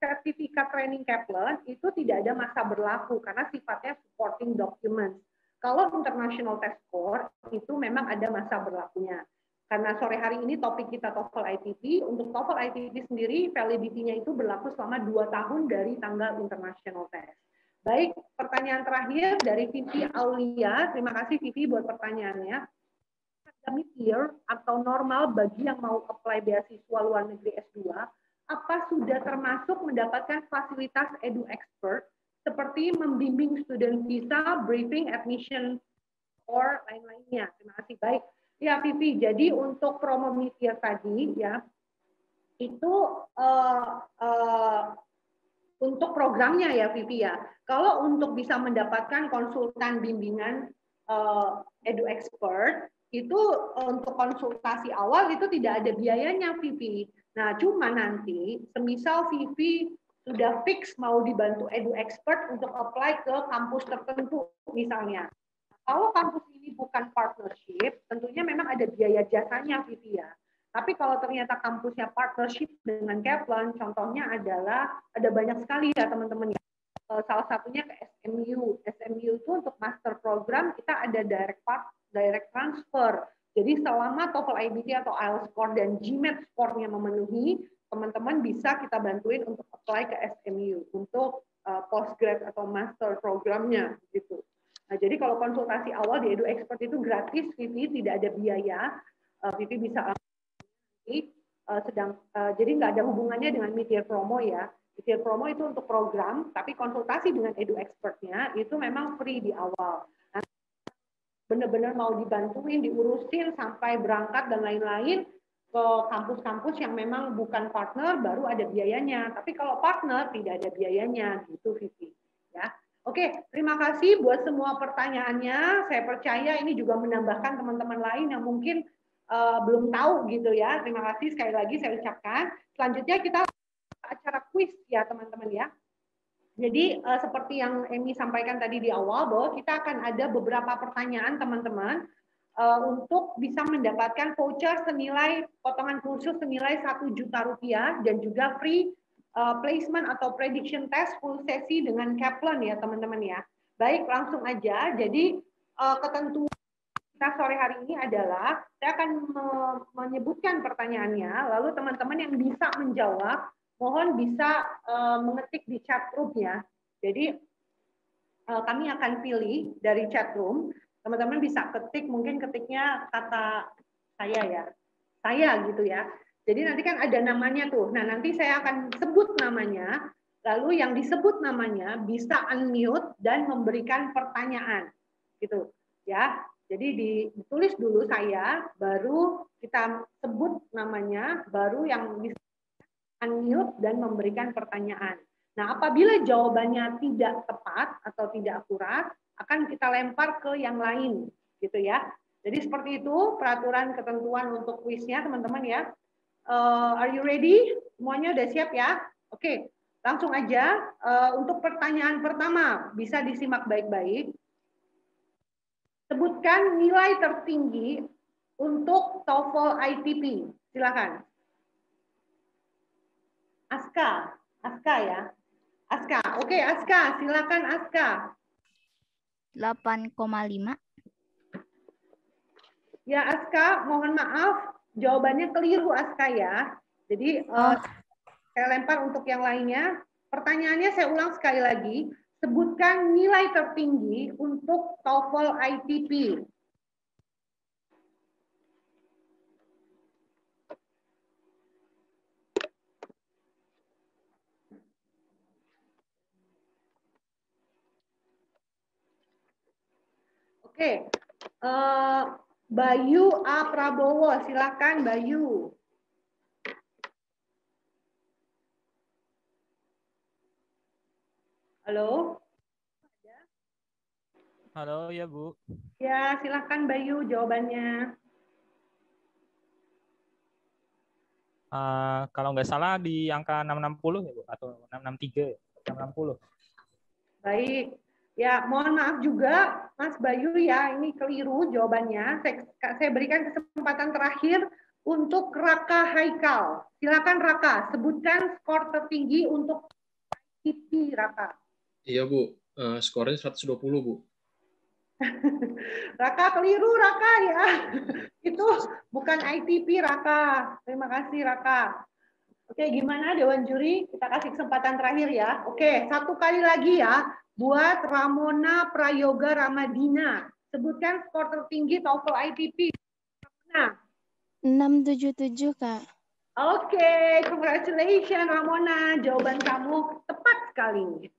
Sertifikat training Kaplan itu tidak ada masa berlaku karena sifatnya supporting document. Kalau international test score itu memang ada masa berlakunya. Karena sore hari ini topik kita TOEFL ITP, untuk TOEFL ITP sendiri validity-nya itu berlaku selama 2 tahun dari tanggal international test. Baik, pertanyaan terakhir dari Vivi Aulia. Terima kasih Vivi buat pertanyaannya. Academic year atau normal bagi yang mau apply beasiswa luar negeri S2, apa sudah termasuk mendapatkan fasilitas edu expert seperti membimbing student visa, briefing, admission, or lain-lainnya. Terima kasih. Baik. Ya, Vivi. Jadi untuk promo mid-year tadi ya, itu untuk programnya ya, Vivi ya. Kalau untuk bisa mendapatkan konsultan bimbingan edu expert, itu untuk konsultasi awal itu tidak ada biayanya, Vivi. Nah, cuma nanti semisal Vivi sudah fix mau dibantu edu expert untuk apply ke kampus tertentu misalnya. Kalau kampus ini bukan partnership, tentunya memang ada biaya jasanya, Vivi ya. Tapi kalau ternyata kampusnya partnership dengan Kaplan, contohnya adalah ada banyak sekali ya teman-teman ya. Salah satunya ke SMU. SMU itu untuk master program kita ada direct transfer. Jadi selama TOEFL IBT atau IELTS score dan GMAT score-nya memenuhi, teman-teman bisa kita bantuin untuk apply ke SMU untuk postgrad atau master programnya gitu. Nah, jadi kalau konsultasi awal di Edu Expert itu gratis, Vivi, tidak ada biaya. Vivi bisa jadi nggak ada hubungannya dengan mid-year promo ya. Mid-year promo itu untuk program, tapi konsultasi dengan Edu Expertnya itu memang free di awal. Benar-benar mau dibantuin, diurusin sampai berangkat dan lain-lain ke kampus-kampus yang memang bukan partner baru ada biayanya. Tapi kalau partner tidak ada biayanya gitu, Vivi. Ya. Oke, terima kasih buat semua pertanyaannya. Saya percaya ini juga menambahkan teman-teman lain yang mungkin belum tahu gitu ya. Terima kasih sekali lagi saya ucapkan. Selanjutnya kita acara quiz ya teman-teman ya. Jadi seperti yang Emi sampaikan tadi di awal bahwa kita akan ada beberapa pertanyaan teman-teman untuk bisa mendapatkan voucher senilai potongan kursus senilai 1 juta rupiah dan juga free placement atau prediction test full sesi dengan Kaplan ya teman-teman ya. Baik, langsung aja. Jadi ketentuan kita sore hari ini adalah saya akan menyebutkan pertanyaannya, lalu teman-teman yang bisa menjawab mohon bisa mengetik di chat room ya. Jadi kami akan pilih dari chat room. Teman-teman bisa ketik, mungkin ketiknya kata saya ya. Saya gitu ya. Jadi nanti kan ada namanya tuh. Nah, nanti saya akan sebut namanya. Lalu yang disebut namanya bisa unmute dan memberikan pertanyaan. Gitu ya. Jadi ditulis dulu saya, baru kita sebut namanya, baru yang bisa unmute dan memberikan pertanyaan. Nah, apabila jawabannya tidak tepat atau tidak akurat, akan kita lempar ke yang lain, gitu ya. Jadi seperti itu peraturan ketentuan untuk kuisnya, teman-teman ya. Are you ready? Semuanya udah siap ya? Oke, langsung aja. Untuk pertanyaan pertama, bisa disimak baik-baik. Sebutkan nilai tertinggi untuk TOEFL ITP. Silakan. Aska ya. Aska, oke Aska, silakan Aska. 8,5. Ya Aska, mohon maaf, jawabannya keliru Aska ya. Jadi saya lempar untuk yang lainnya. Pertanyaannya saya ulang sekali lagi. Sebutkan nilai tertinggi untuk TOEFL ITP. Oke. Bayu A. Prabowo, silakan Bayu. Halo? Halo, ya Bu. Ya, silakan Bayu jawabannya. Kalau nggak salah di angka 660 ya Bu, atau 663 ya? 660. Baik. Ya, mohon maaf juga Mas Bayu ya, ini keliru jawabannya. Saya berikan kesempatan terakhir untuk Raka Haikal. Silakan Raka, sebutkan skor tertinggi untuk ITP Raka. Iya, Bu. Skornya 120, Bu. Raka keliru Raka ya. Itu bukan ITP Raka. Terima kasih Raka. Oke, gimana Dewan Juri? Kita kasih kesempatan terakhir ya. Oke, satu kali lagi ya. Buat Ramona Prayoga Ramadina. Sebutkan skor tertinggi TOEFL ITP. Nah, 677, Kak. oke, congratulations Ramona. Jawaban kamu tepat sekali.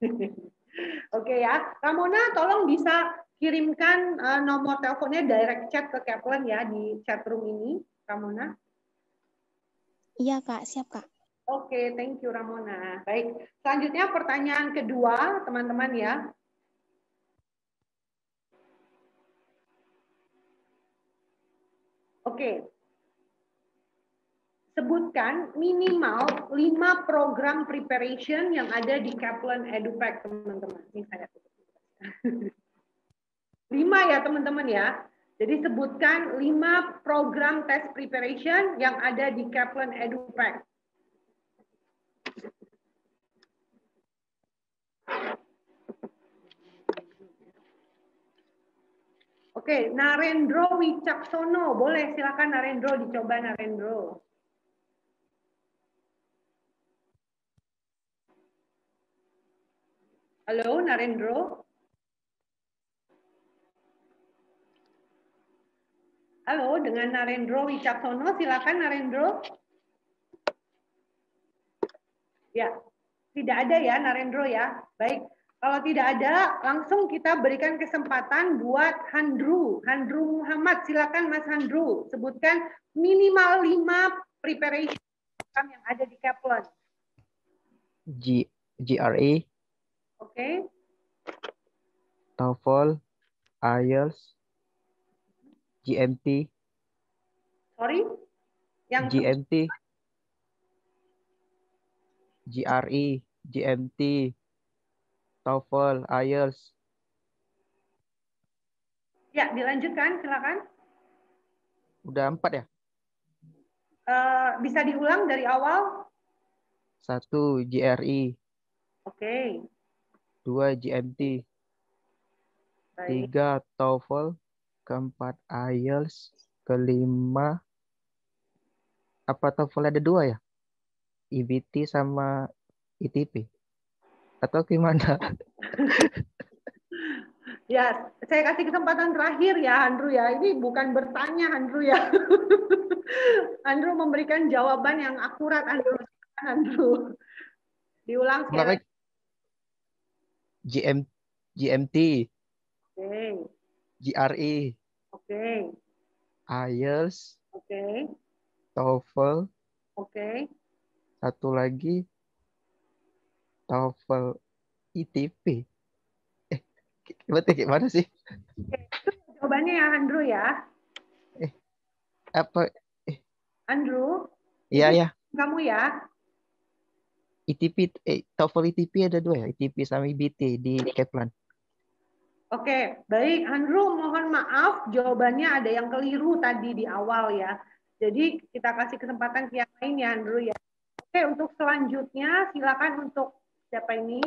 Oke ya. Ramona, tolong bisa kirimkan nomor teleponnya direct chat ke Kaplan ya di chat room ini, Ramona. Iya, Kak. Siap, Kak. Oke, thank you Ramona. Baik, selanjutnya pertanyaan kedua, teman-teman ya. Oke. Sebutkan minimal 5 program preparation yang ada di Kaplan EduPack, teman-teman. Ini saya tutup. 5 ya, teman-teman ya. Jadi sebutkan 5 program test preparation yang ada di Kaplan EduPack. Oke, Narendro Wicaksono. Boleh, silakan Narendro, dicoba Narendro. Halo, Narendro. Halo, dengan Narendro Wicaksono. Silakan Narendro. Ya, tidak ada ya Narendro ya. Baik. Kalau tidak ada, langsung kita berikan kesempatan buat Handru. Handru Muhammad, silakan Mas Handru. Sebutkan minimal 5 preparation yang ada di Kaplan. GRE, Oke. TOEFL, IELTS, GMT, Sorry? Yang GMT, GRE, GMT, TOEFL, IELTS. Ya, dilanjutkan, silakan. Udah 4 ya? Bisa diulang dari awal? 1 GRE, Oke. 2 GMT, Baik. 3 TOEFL, keempat IELTS, kelima apa TOEFL ada 2 ya? IBT sama ITP. Atau gimana? Ya, saya kasih kesempatan terakhir ya, Andrew ya. Ini bukan bertanya, Andrew ya. Andrew memberikan jawaban yang akurat, Andrew. Diulang sekali lagi. GMT, Oke. GRE, Oke. IELTS, Oke. TOEFL, Oke. satu lagi TOEFL ITP. Berarti gimana sih? Itu jawabannya ya, Andrew ya. Apa? Andrew. Iya ya. Kamu ya. ITP, TOEFL ITP ada 2 ya, ITP sama IBT di Kaplan. Oke, baik. Andrew, mohon maaf, jawabannya ada yang keliru tadi di awal ya. Jadi kita kasih kesempatan ke yang lain ya, Andrew ya. Oke, untuk selanjutnya silakan untuk siapa ini?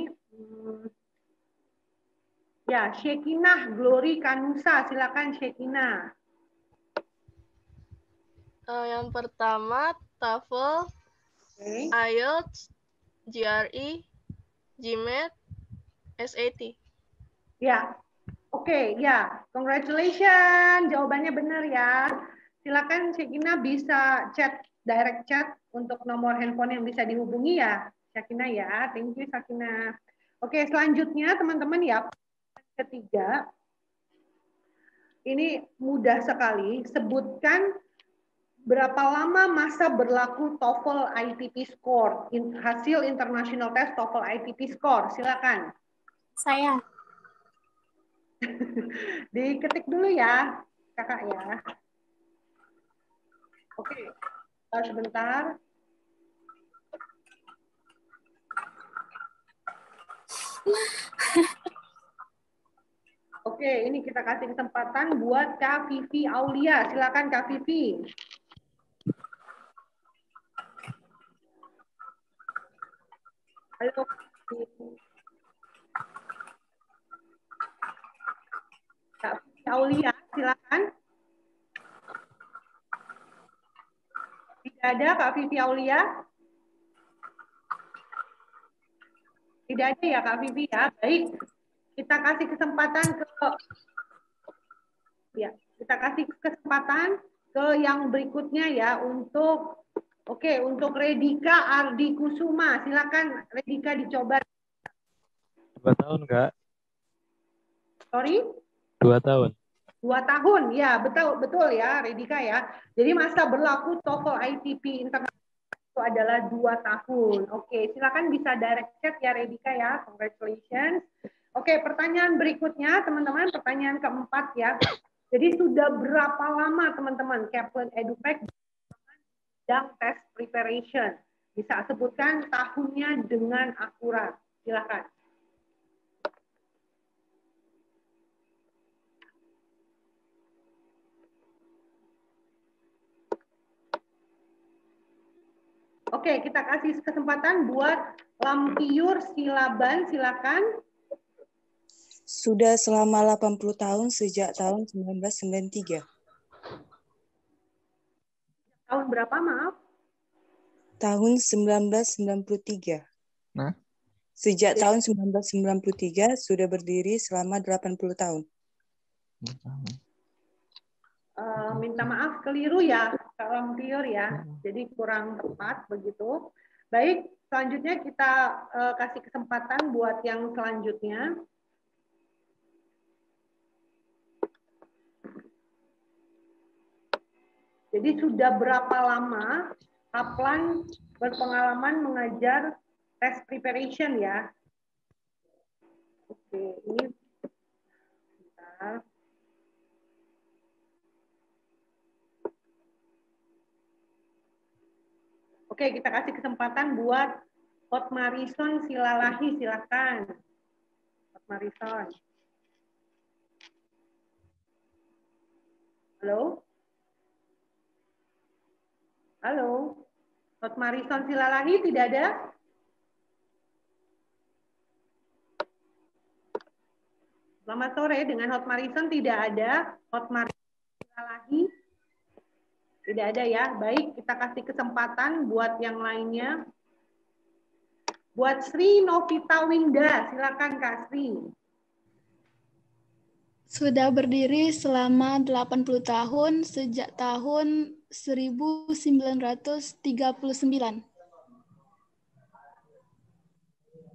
Ya, Shekinah Glory Kanusa, silakan Shekinah. Yang pertama TOEFL, Oke. IELTS, GRE, GMAT, SAT. Ya, oke, ya, congratulations, jawabannya benar ya. Silakan Shekinah bisa direct chat untuk nomor handphone yang bisa dihubungi ya, Shekinah ya. Thank you Shekinah. Oke, selanjutnya teman-teman ya, ketiga. ini mudah sekali. Sebutkan berapa lama masa berlaku TOEFL ITP score, hasil international test TOEFL ITP score. Silakan. Saya. Diketik dulu ya, kakak ya. Oke, sebentar. Oke, ini kita kasih kesempatan buat Kak Vivi Aulia. Silakan Kak Vivi. Halo. Kak Vivi Aulia, silakan. Tidak ada Kak Vivi Aulia? Tidak ada ya Kak Vivi ya. Baik. Kita kasih kesempatan ke yang berikutnya ya untuk untuk Redika Ardi Kusuma. Silakan Redika dicoba. 2 tahun, Kak. Sorry? 2 tahun. 2 tahun, ya betul ya Redika ya. Jadi masa berlaku TOEFL ITP internasional itu adalah 2 tahun. Oke, silakan bisa direct chat ya Redika ya. Congratulations. Oke, pertanyaan berikutnya teman-teman, pertanyaan keempat ya. Jadi sudah berapa lama teman-teman Kaplan EduPack sedang test preparation? Bisa sebutkan tahunnya dengan akurat. Silakan. Oke, kita kasih kesempatan buat Lampiur Silaban, silakan. Sudah selama 80 tahun sejak tahun 1993. Tahun berapa, maaf? Tahun 1993. Nah. Sejak tahun 1993 sudah berdiri selama 80 tahun. Minta maaf, keliru ya, Kak Lampiur ya. Jadi kurang tepat begitu. Baik, selanjutnya kita kasih kesempatan buat yang selanjutnya. Jadi sudah berapa lama Kaplan berpengalaman mengajar test preparation ya? Oke, ini bentar. Oke, kita kasih kesempatan buat Hotmarison Silalahi, silakan. Hotmarison. Halo? Halo? Hotmarison Silalahi tidak ada? Selamat sore, dengan Hotmarison tidak ada. Hotmarison Silalahi tidak ada ya. Baik, kita kasih kesempatan buat yang lainnya. Buat Sri Novita Winda, silakan Kak Sri. Sudah berdiri selama 80 tahun sejak tahun 1939.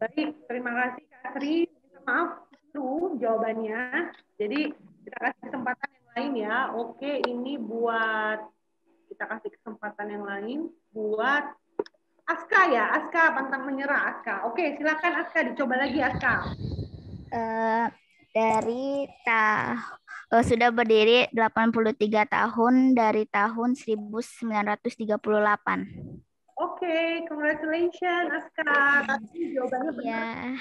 Baik, terima kasih Kak Sri. Maaf, itu jawabannya. Jadi kita kasih kesempatan yang lain ya. Oke, ini buat kita kasih kesempatan yang lain buat Aska ya. Aska pantang menyerah Aska. Oke, silakan Aska, dicoba lagi Aska. Sudah berdiri 83 tahun dari tahun 1938. Oke, congratulations Aska. Tapi jawabannya benar. Ya.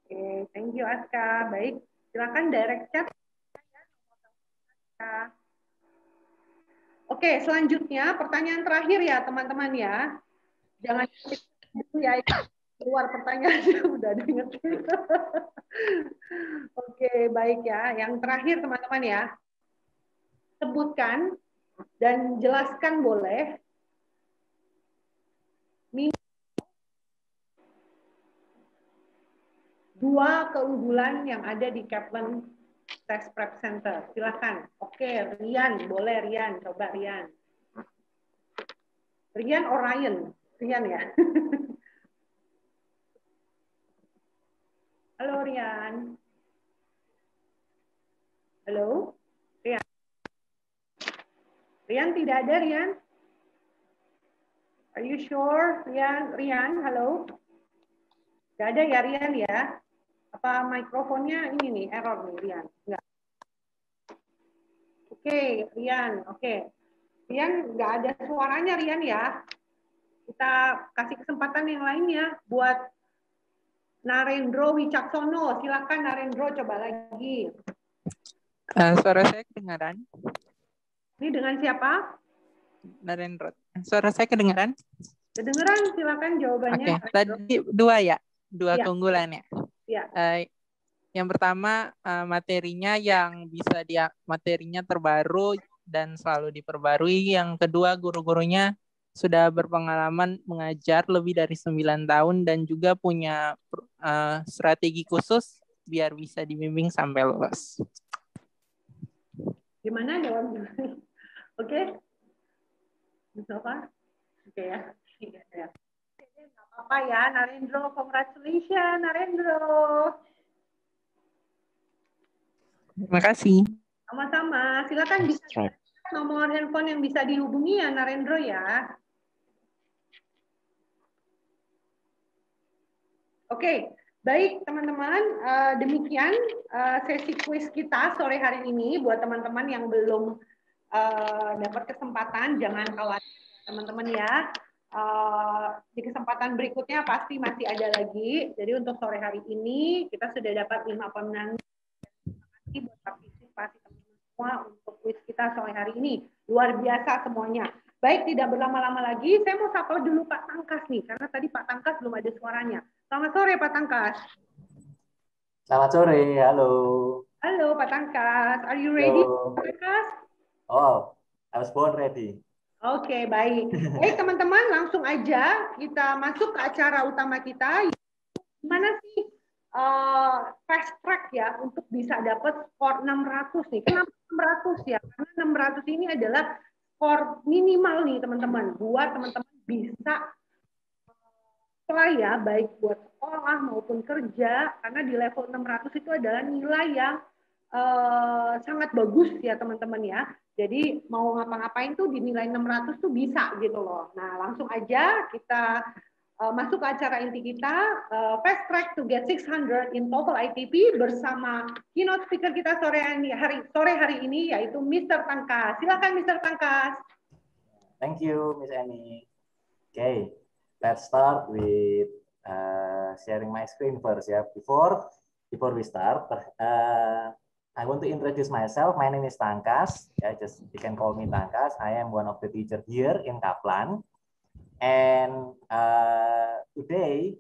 Oke, thank you Aska. Baik, silakan direct chat. Oke, selanjutnya pertanyaan terakhir ya teman-teman ya. Jangan dulu ya, keluar pertanyaannya udah ada ngetik. Oke, baik ya. Yang terakhir teman-teman ya. Sebutkan dan jelaskan boleh dua keunggulan yang ada di Kaplan Test Prep Center. Silakan. Oke, Rian, boleh Rian, coba Rian. Rian or Ryan? Rian ya. Halo Rian. Halo? Rian? Rian tidak ada, Rian? Are you sure, Rian? Rian, halo? Tidak ada ya, Rian ya? Apa mikrofonnya ini nih, error nih, Rian? Enggak. Oke, Rian, oke. Rian, nggak ada suaranya, Rian ya? Kita kasih kesempatan yang lainnya buat Narendro Wicaksono. Silakan Narendro, coba lagi. Suara saya kedengaran? Ini dengan siapa? Narendra. Suara saya kedengaran? Kedengeran, silakan jawabannya. Oke, tadi dua ya? Dua Ya. keunggulan ya? Ya. Yang pertama materinya yang bisa materinya terbaru dan selalu diperbarui. Yang kedua guru-gurunya sudah berpengalaman mengajar lebih dari 9 tahun dan juga punya strategi khusus biar bisa dibimbing sampai lulus. Gimana jawabnya? Oke? Bisa apa? Oke ya. Nggak apa-apa ya, Narendro. Congratulations, Narendro. Terima kasih. Sama-sama. Silakan bisa nomor handphone yang bisa dihubungi ya, Narendro ya. Oke, baik teman-teman. Demikian sesi kuis kita sore hari ini. Buat teman-teman yang belum dapat kesempatan, jangan khawatir teman-teman ya. Di kesempatan berikutnya pasti masih ada lagi. Jadi untuk sore hari ini kita sudah dapat 5 pemenang. Terima kasih buat partisipasi teman-teman semua untuk kuis kita sore hari ini. Luar biasa semuanya. Baik, tidak berlama-lama lagi, saya mau sapa dulu Pak Tangkas nih, karena tadi Pak Tangkas belum ada suaranya. Selamat sore Pak Tangkas. Selamat sore, halo. Halo Pak Tangkas, are you ready Pak Tangkas? Oh, I was born ready. Oke, baik. Baik teman-teman, langsung aja kita masuk ke acara utama kita. Gimana sih fast track ya untuk bisa dapat skor 600 nih. Kenapa 600 ya? Karena 600 ini adalah skor minimal nih teman-teman. Buat teman-teman bisa setelah ya, baik buat sekolah maupun kerja. Karena di level 600 itu adalah nilai yang sangat bagus ya teman-teman ya. Jadi mau ngapa-ngapain tuh di nilai 600 tuh bisa gitu loh. Nah langsung aja kita masuk ke acara inti kita, Fast Track to Get 600 in TOEFL ITP bersama keynote speaker kita sore hari ini yaitu Mr. Tangkas. Silakan Mr. Tangkas. Thank you, Miss Annie. Okay, let's start with sharing my screen first ya. Before we start, I want to introduce myself. My name is Tangkas. Just you can call me Tangkas. I am one of the teacher here in Kaplan. And today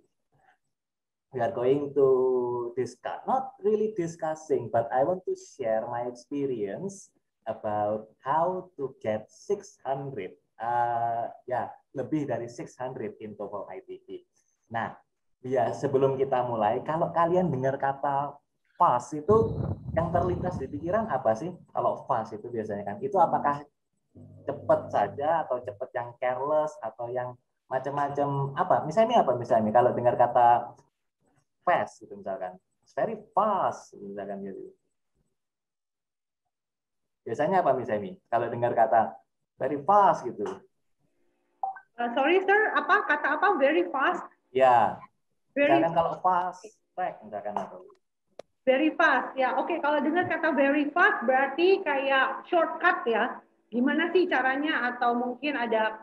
we are going to discuss, not really discussing, but I want to share my experience about how to get 600. Lebih dari 600 in TOEFL ITP. Nah, sebelum kita mulai, kalau kalian dengar kata fast itu yang terlintas di pikiran apa sih? Kalau fast itu biasanya kan, itu apakah cepat saja atau cepat yang careless atau yang macam-macam apa? Misalnya kalau dengar kata fast gitu misalkan, it's very fast misalkan gitu. Biasanya apa misalnya kalau dengar kata very fast gitu? Sorry sir, kata apa very fast? Ya. Misalkan kalau fast track misalkan atau very fast ya. Oke, kalau dengar kata very fast berarti kayak shortcut ya. Gimana sih caranya atau mungkin ada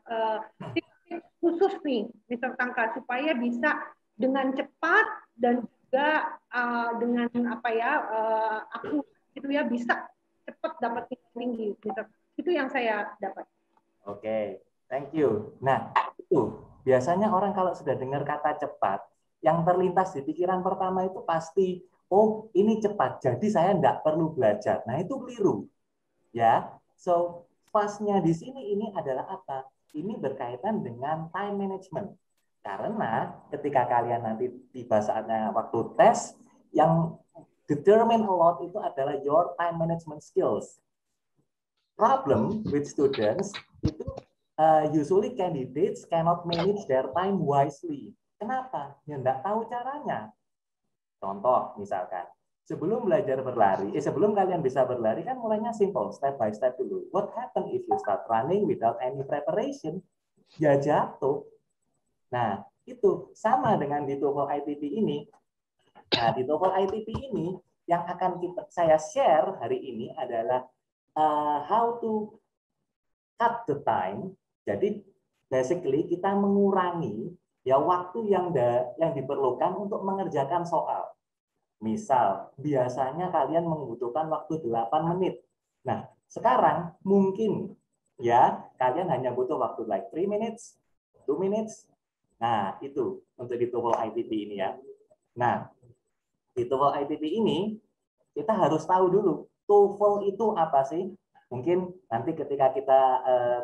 tips khusus nih Mr. Tangkas supaya bisa dengan cepat dan juga dengan akurat gitu ya bisa cepat dapat nilai tinggi. Itu yang saya dapat. Oke, thank you. Nah, itu biasanya orang kalau sudah dengar kata cepat, yang terlintas di pikiran pertama itu pasti, oh ini cepat, jadi saya tidak perlu belajar. Nah itu keliru, ya. So fast-nya di sini ini adalah apa? Ini berkaitan dengan time management. Karena ketika kalian nanti tiba saatnya waktu tes, yang determine a lot itu adalah your time management skills. Problem with students itu usually candidates cannot manage their time wisely. Kenapa? Ya enggak tahu caranya. Contoh misalkan, sebelum belajar berlari, sebelum kalian bisa berlari kan mulainya simple, step by step dulu. What happen if you start running without any preparation? Ya jatuh. Nah, itu sama dengan di TOEFL ITP ini. Nah, di TOEFL ITP ini yang akan saya share hari ini adalah how to cut the time. Jadi basically kita mengurangi ya waktu yang diperlukan untuk mengerjakan soal. Misal, biasanya kalian membutuhkan waktu 8 menit. Nah, sekarang mungkin ya kalian hanya butuh waktu like 3 minutes, 2 minutes. Nah, itu untuk di TOEFL ITP ini ya. Nah, di TOEFL ITP ini kita harus tahu dulu TOEFL itu apa sih? Mungkin nanti ketika kita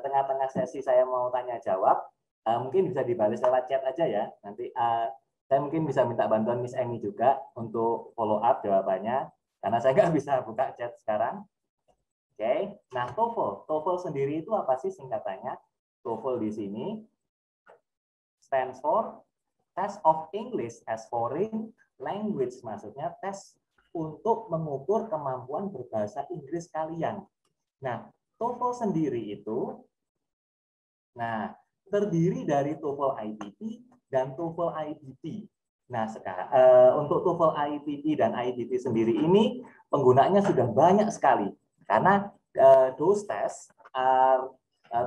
tengah-tengah sesi saya mau tanya jawab, mungkin bisa dibalas lewat chat aja ya. Nanti saya mungkin bisa minta bantuan Miss Amy juga untuk follow up jawabannya, karena saya nggak bisa buka chat sekarang. Oke, nah TOEFL sendiri itu apa sih singkatannya? TOEFL di sini stands for Test of English as Foreign Language, maksudnya tes untuk mengukur kemampuan berbahasa Inggris kalian. Nah, TOEFL sendiri itu, nah terdiri dari TOEFL ITP dan TOEFL IBT. Nah, sekarang untuk TOEFL ITP dan IBT sendiri ini penggunanya sudah banyak sekali karena those tests are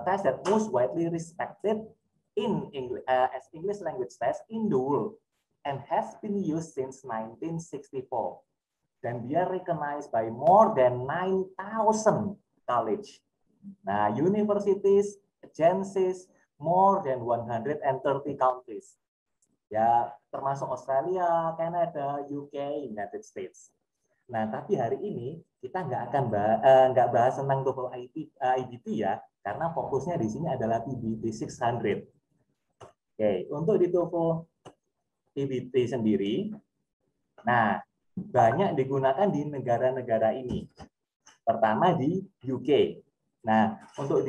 tests that most widely respected in English as English language test in the world and has been used since 1964. Dan they are recognized by more than 9,000 college. Nah, universities, agencies, more than 130 countries. Ya, termasuk Australia, Canada, UK, United States. Nah, tapi hari ini kita nggak akan bahas tentang TOEFL IBT ya, karena fokusnya di sini adalah PBT 600. Oke, untuk di TOEFL PBT sendiri, nah banyak digunakan di negara-negara ini. Pertama di UK. Nah, untuk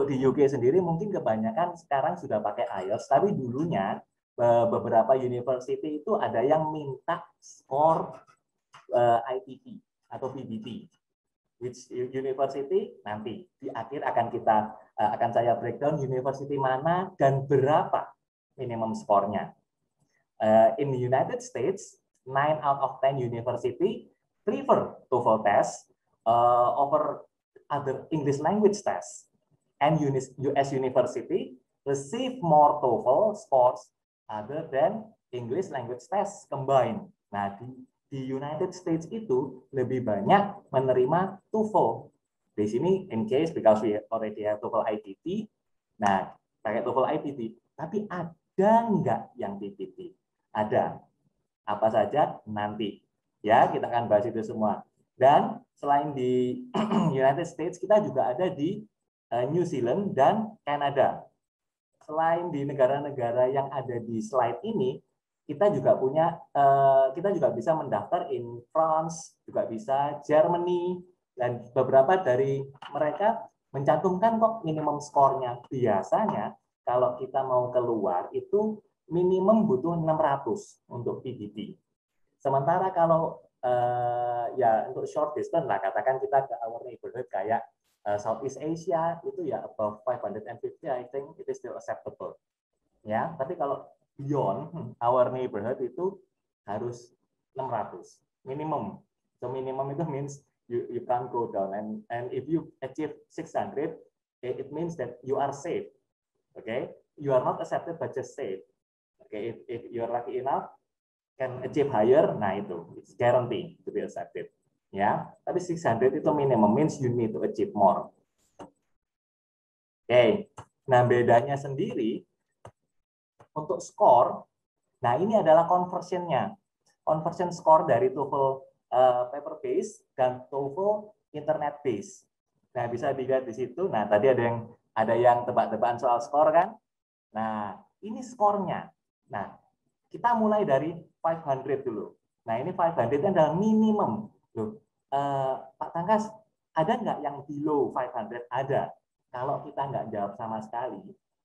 di UK sendiri mungkin kebanyakan sekarang sudah pakai IELTS, tapi dulunya beberapa university itu ada yang minta skor ITP atau PBT. Which university nanti di akhir akan saya breakdown university mana dan berapa minimum skornya. In the United States, 9 out of 10 university prefer TOEFL test over other English language tests, and US university receive more TOEFL scores other than English language tests combined. Nah, di United States itu lebih banyak menerima TOEFL. Di sini in case because we already have TOEFL ITP, nah pakai TOEFL ITP. Tapi ada nggak yang PBT? Ada. Apa saja nanti ya kita akan bahas itu semua. Dan selain di United States, kita juga ada di New Zealand dan Kanada. Selain di negara-negara yang ada di slide ini, kita juga bisa mendaftar in France, juga bisa Germany, dan beberapa dari mereka mencantumkan kok minimum skornya. Biasanya kalau kita mau keluar itu minimum butuh 600 untuk PBT. Sementara kalau ya untuk short distance lah, katakan kita ke our neighborhood kayak Southeast Asia itu ya above 550, I think it is still acceptable. Ya, tapi kalau beyond our neighborhood itu harus 600 minimum. So minimum itu means you can't go down, and if you achieve 600, it means that you are safe. Okay, you are not accepted but just safe. Okay, if you are lucky enough can achieve higher, nah itu it's guaranteed to be accepted. Ya, tapi 600 itu minimum, means you need to achieve more. Oke, nah bedanya sendiri untuk skor, nah ini adalah conversionnya, conversion score dari TOEFL paper base dan TOEFL internet base. Nah bisa dilihat di situ. Nah tadi ada yang tebak-tebakan soal skor kan. Nah ini skornya. Nah kita mulai dari 500 dulu. Nah ini 500 adalah minimum. Loh, Pak Tangkas, ada nggak yang below 500? Ada. Kalau kita nggak jawab sama sekali,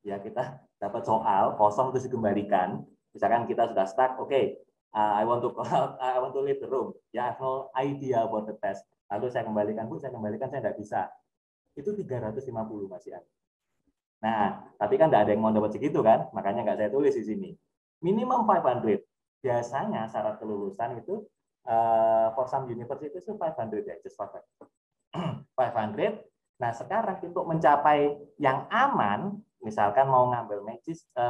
ya kita dapat soal kosong terus dikembalikan. Misalkan kita sudah stuck, oke, I want to leave the room. Ya, I have no idea about the test. Lalu saya kembalikan, Bu, saya nggak bisa. Itu 350 Mas Ian. Nah, tapi kan nggak ada yang mau dapat segitu kan, makanya nggak saya tulis di sini. Minimum 500. Biasanya syarat kelulusan itu for some university itu 500 ya, just 500. Nah, sekarang untuk mencapai yang aman, misalkan mau ngambil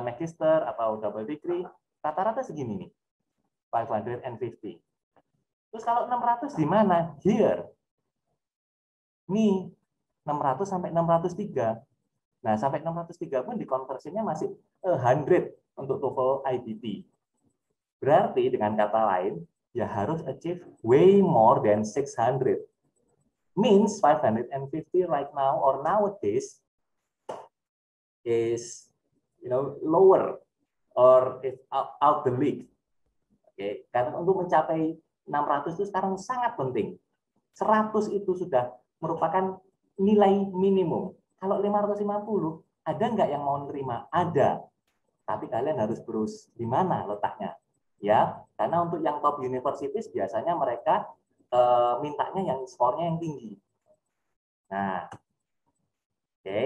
magister atau double degree, rata-rata segini nih, 550. Terus kalau 600 di mana? Here. Nih, 600 sampai 603. Nah, sampai 603 pun dikonversinya masih 100 untuk TOEFL IBT. Berarti dengan kata lain, ya harus achieve way more than 600. Means 550 right now or nowadays is lower or is out the league. Oke, karena untuk mencapai 600 itu sekarang sangat penting. 100 itu sudah merupakan nilai minimum. Kalau 550, ada nggak yang mau nerima? Ada. Tapi kalian harus terus di mana letaknya. Ya, karena untuk yang top universities biasanya mereka mintanya yang skornya yang tinggi. Nah, oke.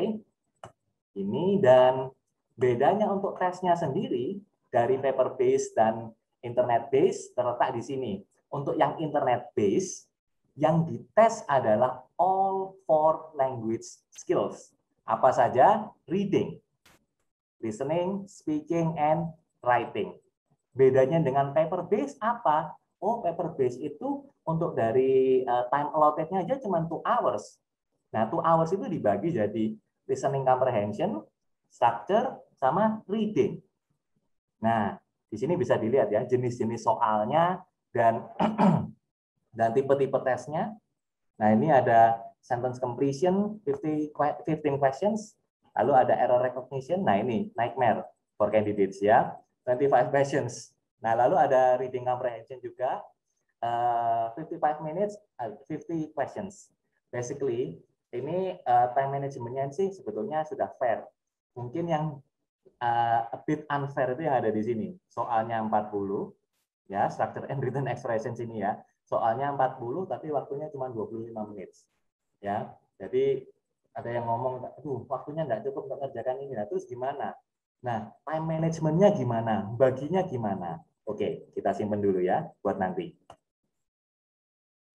Ini dan bedanya untuk tesnya sendiri dari paper based dan internet based terletak di sini. Untuk yang internet based, yang dites adalah all 4 language skills. Apa saja? Reading, listening, speaking, and writing. Bedanya dengan paper based apa? Oh, paper based itu untuk dari time allotted-nya aja cuma 2 hours. Nah, 2 hours itu dibagi jadi listening comprehension, structure, sama reading. Nah, di sini bisa dilihat ya jenis-jenis soalnya dan tipe-tipe tesnya. Nah, ini ada sentence completion, 15 questions. Lalu ada error recognition. Nah, ini nightmare for candidates ya. 25 questions. Nah, lalu ada reading comprehension juga. 55 minutes, 50 questions. Basically, ini time management-nya sih sebetulnya sudah fair. Mungkin yang a bit unfair itu yang ada di sini. Soalnya 40, ya, structure and written expression sini ya. Soalnya 40 tapi waktunya cuma 25 menit. Ya. Jadi ada yang ngomong, "Aduh, waktunya nggak cukup untuk mengerjakan ini." Nah, terus gimana? Nah, time managementnya gimana? Baginya gimana? Oke, kita simpen dulu ya buat nanti.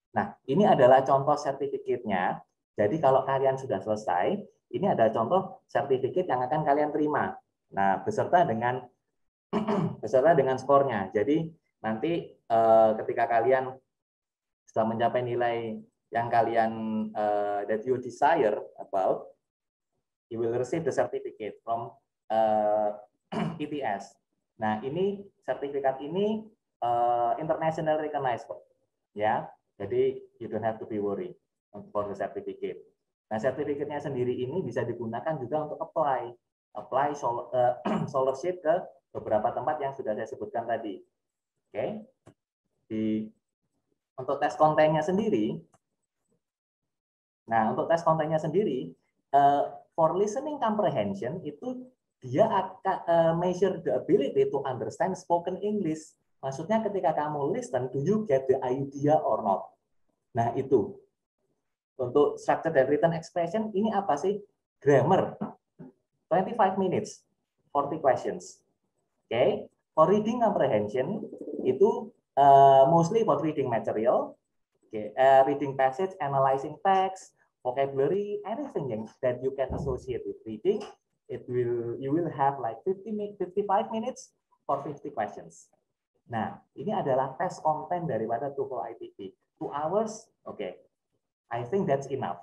Nah, ini adalah contoh sertifikatnya. Jadi kalau kalian sudah selesai, ini ada contoh sertifikat yang akan kalian terima. Nah, beserta dengan skornya. Jadi nanti ketika kalian sudah mencapai nilai yang kalian that you desire about, you will receive the certificate from ETS. Nah, ini sertifikat ini international recognized, ya. Jadi you don't have to be worried for the certificate. Nah, sertifikatnya sendiri ini bisa digunakan juga untuk apply scholarship ke beberapa tempat yang sudah saya sebutkan tadi. Oke. Untuk tes kontennya sendiri, for listening comprehension itu dia akan measure the ability to understand spoken English. Maksudnya ketika kamu listen, do you get the idea or not? Nah, itu. Untuk structure dan written expression, ini apa sih? Grammar. 25 minutes, 40 questions. Okay. For reading comprehension, itu mostly for reading material, okay. Reading passage, analyzing text, vocabulary, anything that you can associate with reading, you will have like 55 minutes for 50 questions. Nah, ini adalah tes konten daripada TOEFL ITP. 2 hours, oke. Okay. I think that's enough.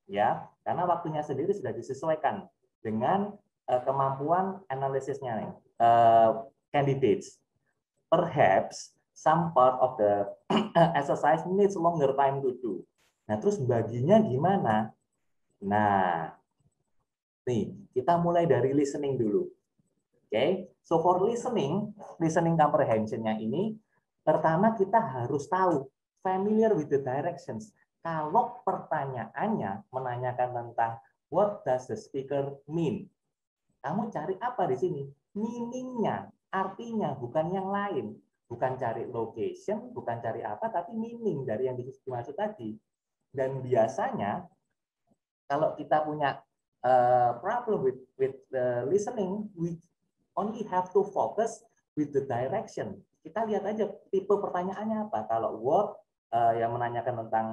Ya, karena waktunya sendiri sudah disesuaikan dengan kemampuan analisisnya candidates. Perhaps some part of the exercise needs longer time to do. Nah, terus baginya gimana? Nah, nih, kita mulai dari listening dulu. Okay, so for listening comprehension-nya ini, pertama kita harus tahu, familiar with the directions. Kalau pertanyaannya menanyakan tentang what does the speaker mean, kamu cari apa di sini? Meaning-nya, artinya, bukan yang lain. bukan cari location, bukan cari apa, tapi meaning dari yang dimaksud tadi. Dan biasanya kalau kita punya problem with the listening, we only have to focus with the direction. Kita lihat aja tipe pertanyaannya apa. Kalau what yang menanyakan tentang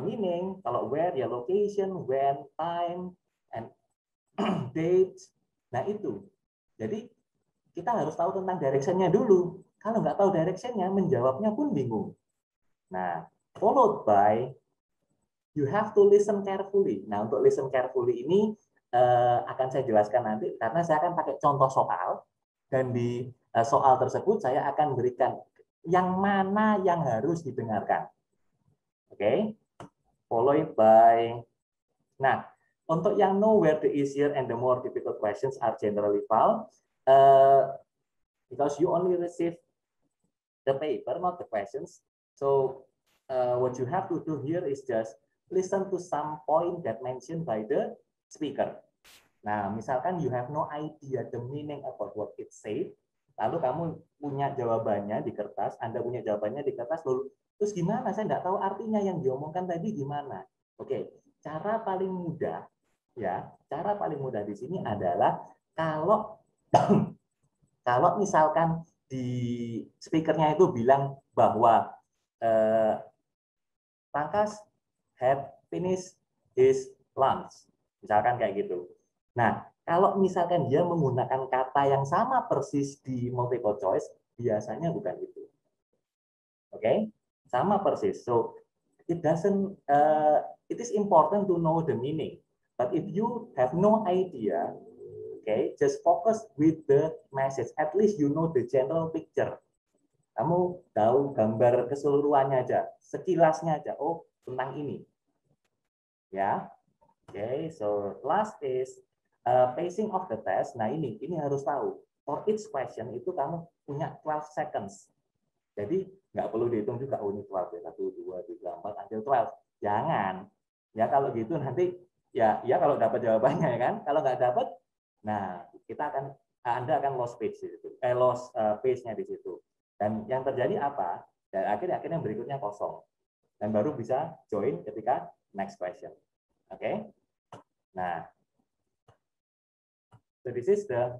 meaning, kalau where ya location, when, time, and date. Nah itu. Jadi kita harus tahu tentang directionnya dulu. Kalau nggak tahu directionnya, menjawabnya pun bingung. Nah, followed by you have to listen carefully. Nah, untuk listen carefully ini akan saya jelaskan nanti karena saya akan pakai contoh soal dan di soal tersebut saya akan berikan yang mana yang harus didengarkan. Oke? Followed by. Nah, untuk yang know where the easier and the more difficult questions are generally found, because you only receive the paper, not the questions. So what you have to do here is just listen to some point that mentioned by the speaker. Nah, misalkan you have no idea the meaning about what it said, lalu kamu punya jawabannya di kertas, Anda punya jawabannya di kertas, lalu terus gimana? Saya nggak tahu artinya yang diomongkan tadi gimana. Oke, cara paling mudah, ya, cara paling mudah di sini adalah kalau kalau misalkan di speakernya itu bilang bahwa Pangkas had finished his lunch, misalkan kayak gitu. Nah, kalau misalkan dia menggunakan kata yang sama persis di multiple choice, biasanya bukan itu. Oke, sama persis. So it doesn't. It is important to know the meaning. But if you have no idea, okay, just focus with the message. At least you know the general picture. Kamu tahu gambar keseluruhannya aja, sekilasnya aja. Oh, tentang ini. Ya, okay. So last is pacing of the test. Nah ini harus tahu. For each question itu kamu punya 12 seconds. Jadi nggak perlu dihitung juga. Oh ini 12 ya, 1, 2, 3, 4, until 12. Jangan. Ya kalau gitu nanti ya kalau dapat jawabannya ya kan. Kalau nggak dapat, nah Anda akan lost page di situ. Lost page-nya di situ. Dan yang terjadi apa? Dan akhirnya berikutnya kosong. Dan baru bisa join ketika next question. Oke? Okay? Nah, so this is the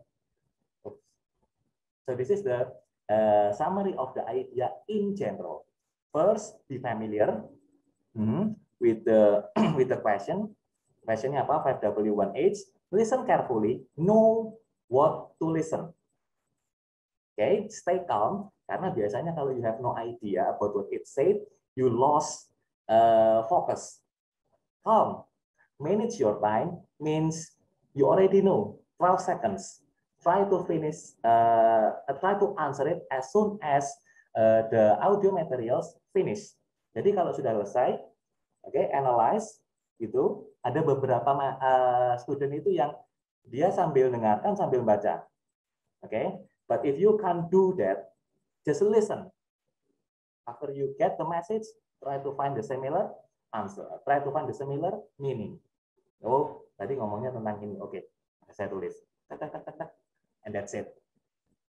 summary of the idea in general. First, be familiar with the question. Questionnya apa? 5W1H. Listen carefully. Know what to listen. Okay, stay calm. Karena biasanya kalau you have no idea about what it said, you lost focus. Calm. Manage your time means you already know 12 seconds. Try to finish, try to answer it as soon as the audio materials finish. Jadi kalau sudah selesai, analyze itu ada beberapa student itu yang dia sambil dengarkan sambil baca. But if you can't do that, just listen. After you get the message, try to find the similar answer. Try to find the similar meaning. Oh, tadi ngomongnya tentang ini. Oke, saya tulis. And that's it.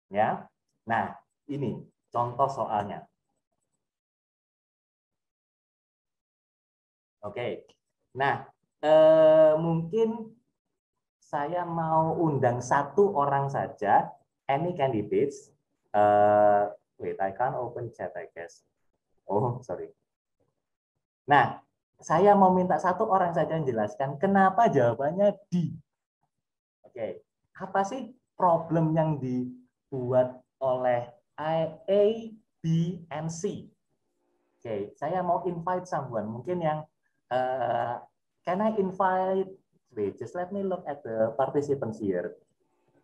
Ya. Nah, ini contoh soalnya. Oke. Nah, mungkin saya mau undang satu orang saja. Any candidates? Wait, I can't open chat, I guess. Oh, sorry. Nah, saya mau minta satu orang saja yang jelaskan kenapa jawabannya D. Oke, apa sih problem yang dibuat oleh A, B, and C? Oke, saya mau invite someone. Mungkin yang can I invite? Wait, just let me look at the participants here.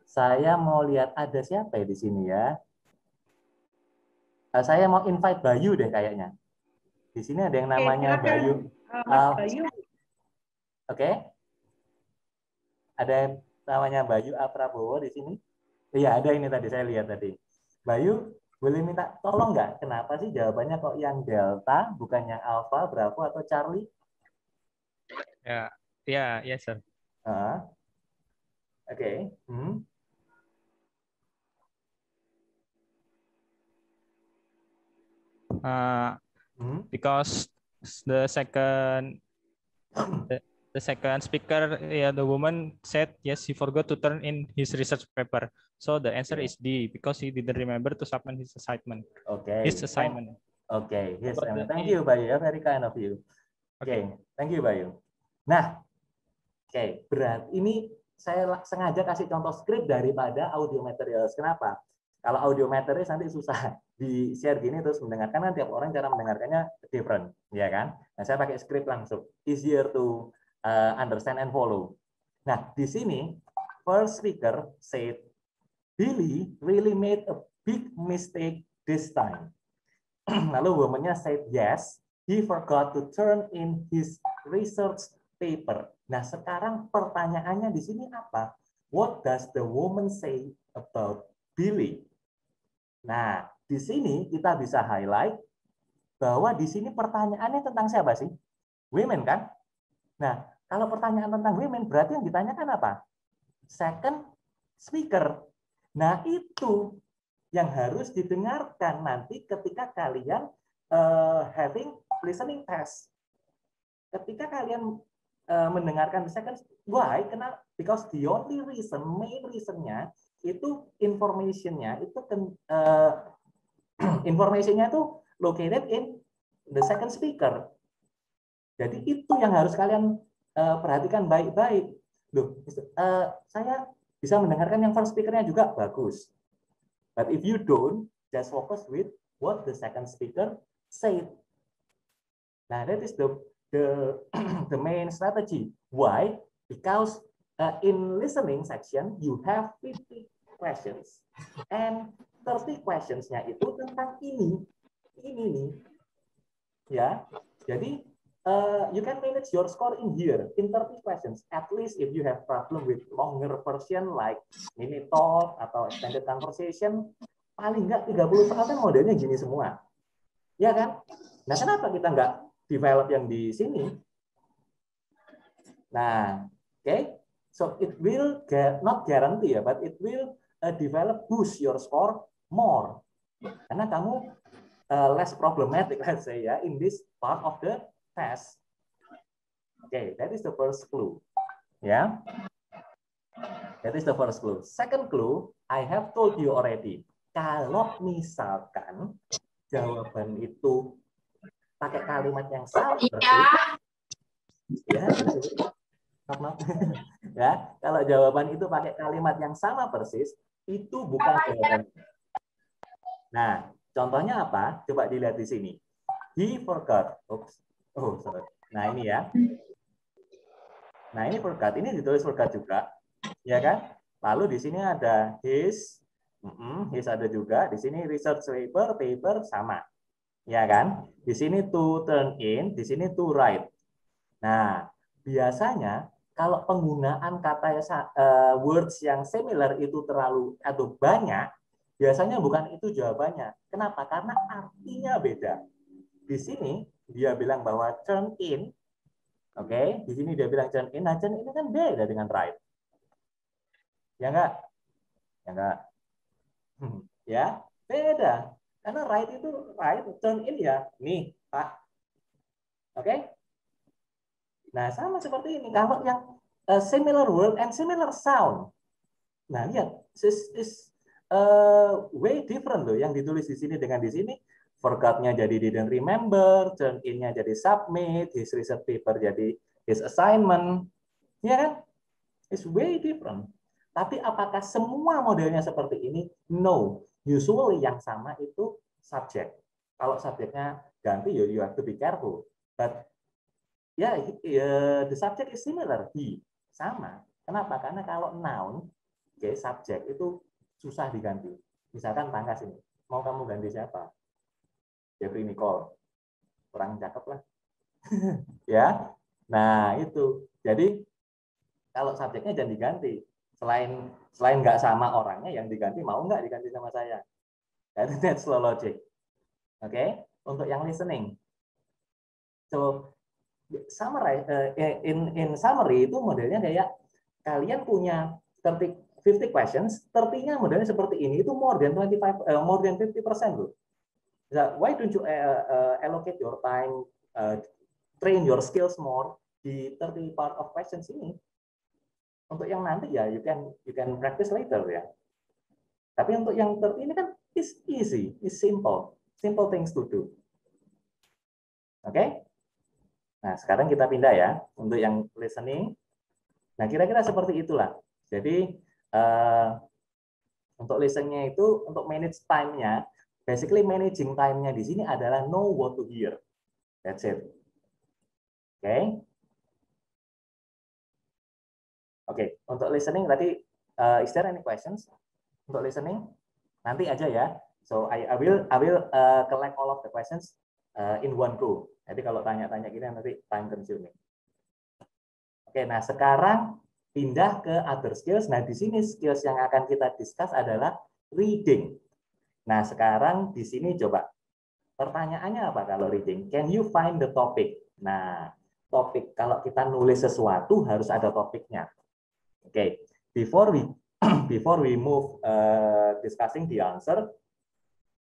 Saya mau lihat ada siapa ya di sini ya. Saya mau invite Bayu deh kayaknya. Di sini ada yang namanya Bayu. Bayu. Oke. Ada namanya Bayu A. Prabowo di sini. Iya, ada ini tadi saya lihat tadi. Bayu, boleh minta tolong nggak? Kenapa sih jawabannya kok yang Delta, bukan yang Alpha, Bravo, atau Charlie? Ya, sir. Oke. Because the second speaker, the woman said yes, he forgot to turn in his research paper. So the answer is D, because he didn't remember to submit his assignment. Okay. His assignment. Okay. His assignment. Thank you, Bayu. Very kind of you. Okay. Thank you, Bayu. Nah, berat. Ini saya sengaja kasih contoh skrip daripada audio materials. Kenapa? Kalau audio materials nanti susah di share gini terus mendengarkan, kan tiap orang cara mendengarkannya different, ya kan? Nah, saya pakai skrip langsung, easier to understand and follow. Nah, di sini first speaker said Billy really made a big mistake this time. Lalu woman-nya said yes, he forgot to turn in his research paper. Nah, sekarang pertanyaannya di sini apa? What does the woman say about Billy? Nah, di sini kita bisa highlight bahwa di sini pertanyaannya tentang siapa sih? Women kan? Nah, kalau pertanyaan tentang women berarti yang ditanyakan apa? Second speaker. Nah, itu yang harus didengarkan nanti ketika kalian having listening test. Ketika kalian mendengarkan the second, why? Kenapa? Because the only reason, main reasonnya itu informationnya itu informationnya itu located in the second speaker. Jadi itu yang harus kalian perhatikan baik-baik. Loh, saya bisa mendengarkan yang first speakernya juga bagus. But if you don't, just focus with what the second speaker said. Nah, that is the main strategy. Why? Because in listening section you have 50 questions and 30 questions-nya itu tentang ini nih, ya. Jadi you can manage your score in here in 30 questions. At least if you have problem with longer version like mini talk atau extended conversation, paling nggak 30% modelnya gini semua, ya kan? Nah, kenapa kita nggak develop yang di sini? Nah, so it will not guarantee ya, but it will develop boost your score more. Karena kamu less problematic, let's say ya, in this part of the test. That is the first clue. Ya, that is the first clue. Second clue, I have told you already. Kalau misalkan jawaban itu pakai kalimat yang sama persis, ya, kalau jawaban itu pakai kalimat yang sama persis, itu bukan jawaban. Nah, contohnya apa? Coba dilihat di sini. He forgot. Oops. Oh, sorry. Nah, ini ya. Nah, ini forgot. Ini ditulis forgot juga, ya kan? Lalu di sini ada his ada juga. Di sini research paper sama, ya kan? Di sini to turn in, di sini to write. Nah, biasanya kalau penggunaan kata words yang similar itu terlalu atau banyak, biasanya bukan itu jawabannya. Kenapa? Karena artinya beda. Di sini dia bilang bahwa turn in, di sini dia bilang turn in. Nah, turn in kan beda dengan write. Ya enggak? Ya enggak? Ya, beda. Karena write itu write, turn in ya, nih, Pak. Nah, sama seperti ini. Kalau yang similar word and similar sound. Nah, lihat, is way different loh yang ditulis di sini dengan di sini. Forgot-nya jadi didn't remember, turn in-nya jadi submit, his research paper jadi his assignment. Ya kan? It's way different. Tapi apakah semua modelnya seperti ini? No. Usually yang sama itu subject. Kalau subjeknya ganti, you have to be careful. But the subject is similar. He. Sama. Kenapa? Karena kalau noun, subject itu susah diganti. Misalkan Pangkas ini. Mau kamu ganti siapa? Jeffrey Nicole. Kurang cakep lah. Ya. Nah, itu. Jadi, kalau subjeknya jangan diganti. Selain nggak sama orangnya, yang diganti mau nggak diganti sama saya? That's slow logic. Untuk yang listening. So, summary, in summary itu modelnya kayak kalian punya 50 questions, 30-nya modelnya seperti ini, itu more than 50% loh. Why don't you allocate your time, train your skills more di 30 part of questions ini? Untuk yang nanti ya you can practice later ya. Tapi untuk yang 30 ini kan is easy, is simple things to do. Oke? Nah, sekarang kita pindah ya untuk yang listening. Nah, kira-kira seperti itulah. Jadi untuk listeningnya itu, untuk manage time-nya, basically managing time-nya di sini adalah know what to hear. That's it. Oke? Oke, untuk listening berarti is there any questions untuk listening? Nanti aja ya. So I will collect all of the questions in one go. Jadi kalau tanya-tanya gini nanti time consuming. Oke, nah sekarang pindah ke other skills. Nah, di sini skills yang akan kita discuss adalah reading. Nah, sekarang di sini coba pertanyaannya apa kalau reading? Can you find the topic? Nah, topik kalau kita nulis sesuatu harus ada topiknya. Oke, before we move discussing the answer.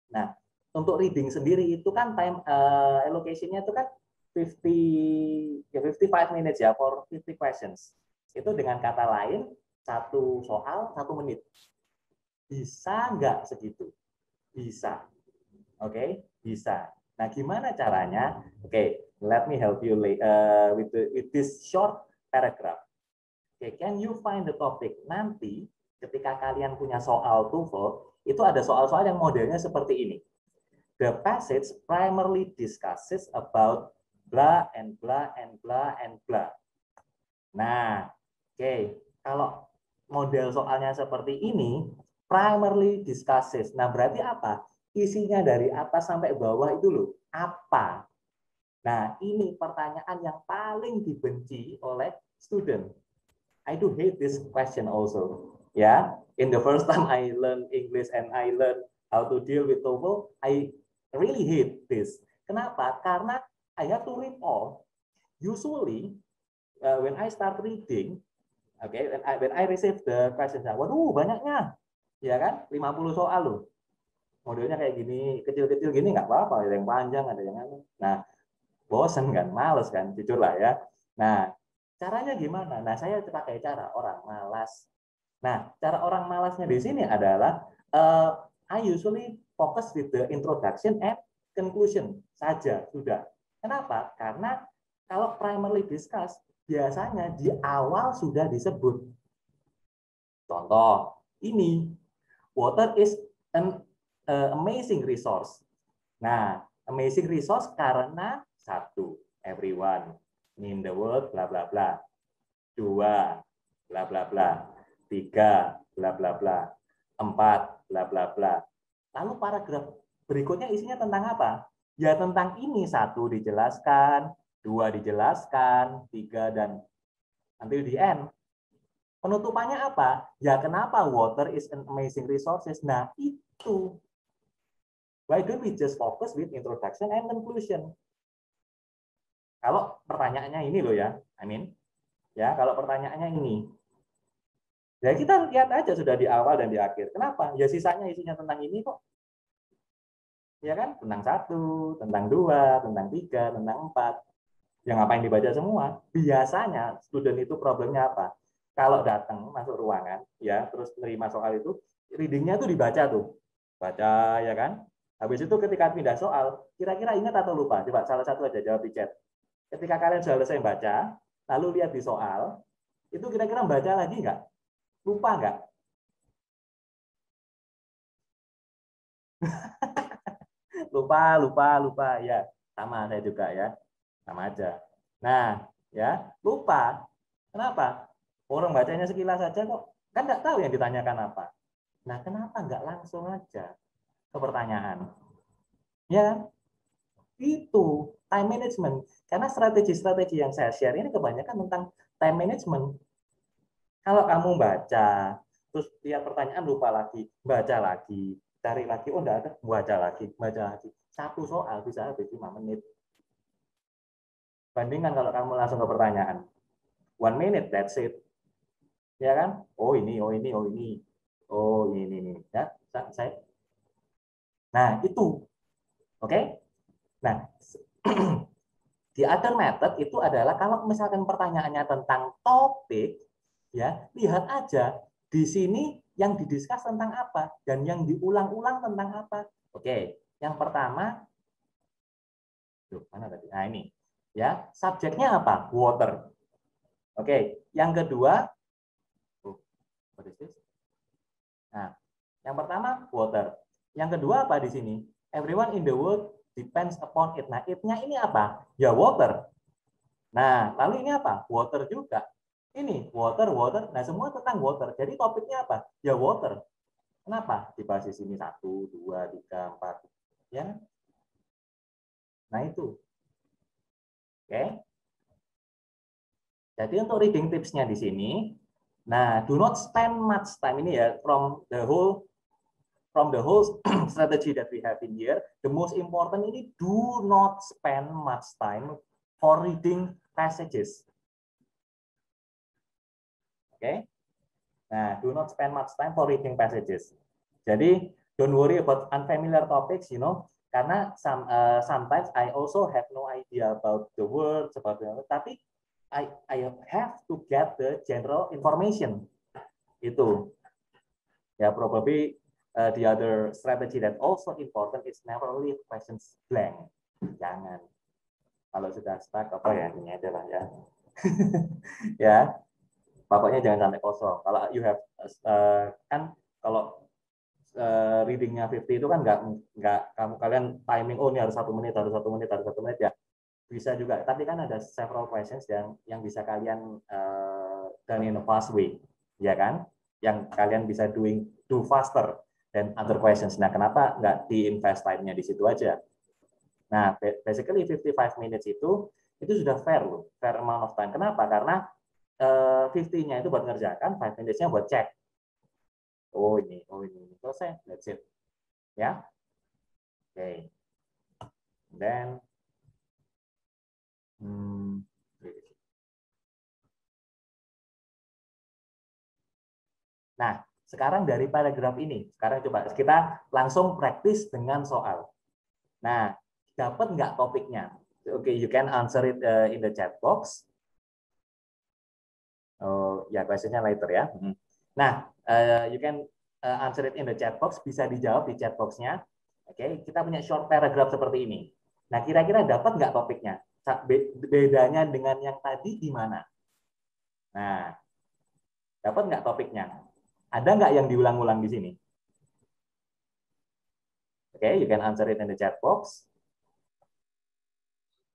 Nah, untuk reading sendiri itu kan time allocation-nya itu kan 55 minutes ya for 50 questions. Itu dengan kata lain satu soal 1 menit. Bisa nggak segitu? Bisa. Oke, bisa. Nah, gimana caranya? Oke, let me help you with this short paragraph. Oke, can you find the topic? Nanti ketika kalian punya soal TOEFL, itu ada soal-soal yang modelnya seperti ini. The passage primarily discusses about blah and blah and blah and blah. Nah, oke, kalau model soalnya seperti ini, primarily discusses. Nah, berarti apa? Isinya dari atas sampai bawah itu loh, apa? Nah, ini pertanyaan yang paling dibenci oleh student. I do hate this question also. Yeah, in the first time I learned English and I learned how to deal with TOEFL, I really hate this. Kenapa? Karena I have to read all. Usually, when I start reading, okay, when I receive the questions, waduh banyaknya, ya kan? 50 soal loh. Modelnya kayak gini, kecil-kecil gini nggak apa-apa, ada yang panjang, ada yang anu. Nah, bosen kan, males kan, jujur lah ya. Nah, caranya gimana? Nah, saya pakai cara orang malas. Nah, cara orang malasnya di sini adalah I usually focus with the introduction and conclusion saja sudah. Kenapa? Karena kalau primarily discuss biasanya di awal sudah disebut. Contoh, ini water is an amazing resource. Nah, amazing resource karena 1, everyone in the world bla bla bla. 2, bla bla bla. 3, bla bla bla. 4, bla bla bla. Lalu paragraf berikutnya isinya tentang apa? Ya tentang ini, 1 dijelaskan, 2 dijelaskan, 3 dan until the end. Penutupannya apa? Ya kenapa water is an amazing resources? Nah itu. Why don't we just focus with introduction and conclusion? Kalau pertanyaannya ini loh ya, ya kalau pertanyaannya ini, ya kita lihat aja sudah di awal dan di akhir. Kenapa? Ya sisanya isinya tentang ini kok. Ya kan? Tentang 1, tentang 2, tentang 3, tentang 4. Ya ngapain dibaca semua? Biasanya student itu problemnya apa? Kalau datang masuk ruangan, ya terus nerima soal itu, readingnya tuh dibaca tuh, baca ya kan? Habis itu ketika pindah soal, kira-kira ingat atau lupa? Coba salah satu aja jawab di chat. Ketika kalian sudah selesai baca, lalu lihat di soal, itu kira-kira baca lagi nggak? Lupa nggak? lupa. Ya, sama saya juga ya. Sama aja. Nah, ya, lupa. Kenapa? Orang bacanya sekilas saja kok. Kan nggak tahu yang ditanyakan apa. Nah, kenapa nggak langsung aja ke pertanyaan? Ya, itu time management. Karena strategi-strategi yang saya share ini kebanyakan tentang time management. Kalau kamu baca, terus lihat pertanyaan lupa lagi, baca lagi, cari lagi, oh enggak ada, baca lagi. Satu soal bisa habis 5 menit. Bandingkan kalau kamu langsung ke pertanyaan. 1 minute, that's it. Ya kan? Oh ini. Ya, saya. Nah, itu. Oke? Nah, the other method itu adalah kalau misalkan pertanyaannya tentang topik, ya lihat aja di sini yang didiskus tentang apa dan yang diulang-ulang tentang apa. Oke, yang pertama, mana tadi? Nah ini, ya subjeknya apa? Water. Oke, yang kedua, what is this? Nah, yang pertama water. Yang kedua apa di sini? Everyone in the world depends upon it. Nah, it-nya ini apa? Ya water. Nah, lalu ini apa? Water juga. Ini water, water. Nah, semua tentang water. Jadi topiknya apa? Ya water. Kenapa? Dibahas di sini 1, 2, 3, 4. Ya. Nah, itu. Oke. Jadi untuk reading tipsnya di sini, nah, do not spend much time ini ya from the whole strategy that we have in here. The most important ini do not spend much time for reading passages. Oke. Nah, do not spend much time for reading passages. Jadi, don't worry about unfamiliar topics, karena sometimes I also have no idea about the words, tapi I have to get the general information. Itu. Ya, probably the other strategy that also important is never leave questions blank. Jangan. Kalau sudah stuck, apa ya, ini aja lah ya. Ya. Pokoknya jangan sampai kosong. Kalau you have kan kalau readingnya 50 itu kan nggak kalian timing ini harus 1 menit, harus 1 menit, harus 1 menit ya bisa juga. Tapi kan ada several questions yang bisa kalian done in a fast way, ya kan? Yang kalian bisa do faster than other questions. Nah, kenapa nggak di-invest time-nya di situ aja? Nah, basically 55 minutes itu sudah fair loh, fair amount of time. Kenapa? Karena 50-nya itu buat ngerjakan, 5 minutes-nya buat cek. Oh ini, selesai, that's it. Ya, oke. Then, nah, sekarang dari paragraf ini, sekarang coba kita langsung praktis dengan soal. Nah, dapat nggak topiknya? Oke, you can answer it in the chat box. Oh, ya, questionnya later ya. Nah, you can answer it in the chat box, bisa dijawab di chat box-nya. Oke, kita punya short paragraph seperti ini. Nah, kira-kira dapat nggak topiknya? Bedanya dengan yang tadi di mana? Nah, dapat nggak topiknya? Ada nggak yang diulang-ulang di sini? Oke, you can answer it in the chat box.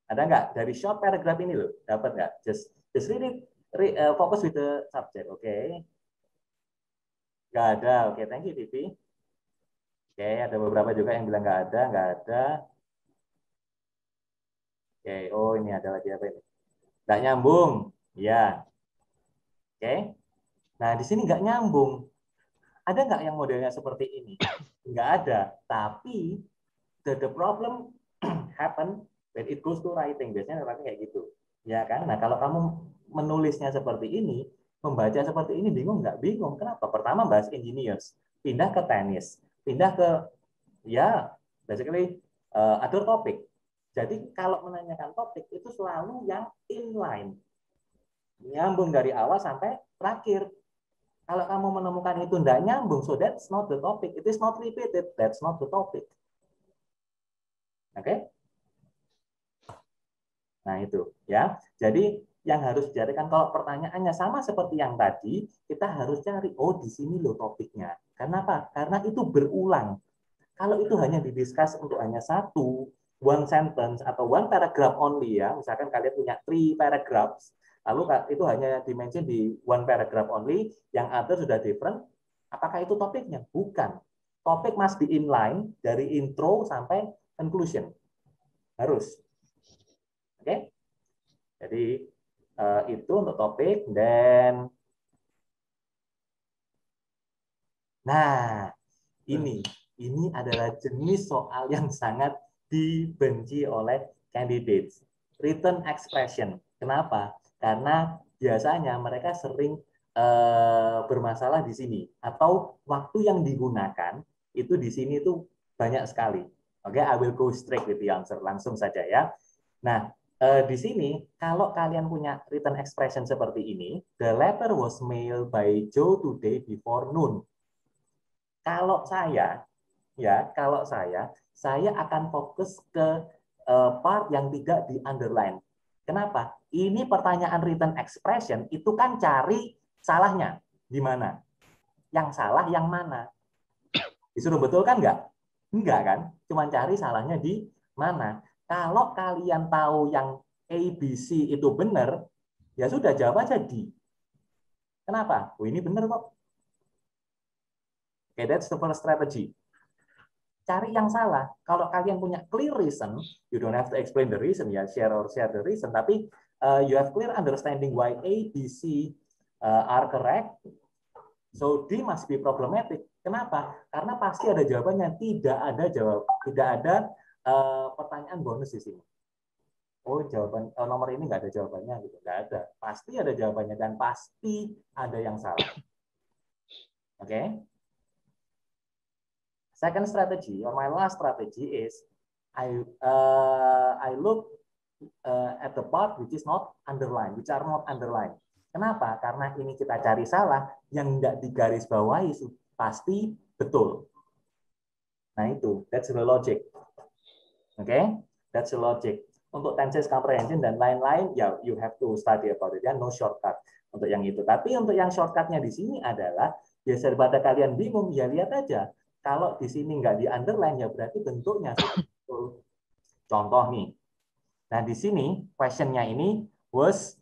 Ada nggak dari short paragraph ini loh? Dapat nggak? Just read it. Fokus with the subject, oke? Nggak ada, oke. Thank you, Vivi. Oke, ada beberapa juga yang bilang nggak ada. Oke, oh ini ada lagi apa ini? Nggak nyambung, ya. Oke. Nah, di sini nggak nyambung. Ada nggak yang modelnya seperti ini? Nggak ada. Tapi the problem happen when it goes to writing. Biasanya writing kayak gitu, ya kan? Nah, kalau kamu menulisnya seperti ini, membaca seperti ini, bingung nggak? Bingung. Kenapa? Pertama bahas engineers, pindah ke tenis, pindah ke ya basically other topic. Jadi kalau menanyakan topik itu selalu yang inline, nyambung dari awal sampai terakhir. Kalau kamu menemukan itu tidak nyambung, so that's not the topic. It is not repeated. That's not the topic. Oke? Nah itu ya. Jadi yang harus dicarikan kalau pertanyaannya sama seperti yang tadi, kita harus cari, oh di sini loh topiknya. Kenapa? Karena itu berulang. Kalau itu hanya didiskus untuk hanya one sentence atau one paragraph only ya, misalkan kalian punya 3 paragraphs, lalu itu hanya dimention di one paragraph only, yang other sudah different, apakah itu topiknya? Bukan. Topik must be inline dari intro sampai conclusion. Harus. Oke? Jadi itu untuk topik. Dan nah, ini adalah jenis soal yang sangat dibenci oleh candidates. Written expression. Kenapa? Karena biasanya mereka sering bermasalah di sini, atau waktu yang digunakan itu di sini tuh banyak sekali. Oke, I will go straight with the answer. Langsung saja ya. Nah, di sini kalau kalian punya written expression seperti ini, the letter was mailed by Joe today before noon. Kalau saya, ya, kalau saya akan fokus ke part yang tidak di underline. Kenapa? Ini pertanyaan written expression itu kan cari salahnya gimana? Yang salah yang mana? Disuruh betul kan enggak? Enggak kan? Cuma cari salahnya di mana. Kalau kalian tahu yang ABC itu benar, ya sudah jawab aja D. Kenapa? Oh, ini benar kok. Okay, that's the first strategy. Cari yang salah. Kalau kalian punya clear reason, you don't have to explain the reason, ya share the reason, tapi you have clear understanding why A, B, C are correct. So D must be problematic. Kenapa? Karena pasti ada jawabannya. Tidak ada pertanyaan bonus di sini. Oh, jawaban nomor ini nggak ada jawabannya gitu. Nggak ada. Pasti ada jawabannya dan pasti ada yang salah. Oke? Okay? Second strategy, or my last strategy is I look at the part which is not underlined, which are not underlined. Kenapa? Karena ini kita cari salah, yang tidak digarisbawahi pasti betul. Nah itu, that's the logic. Oke, okay? That's the logic. Untuk tenses comprehension dan lain-lain, ya you have to study about it. Ya, no shortcut untuk yang itu. Tapi untuk yang shortcutnya di sini adalah, biasa daripada kalian bingung, ya lihat aja. Kalau di sini nggak di underline, ya berarti bentuknya betul. Contoh nih. Nah di sini questionnya ini was.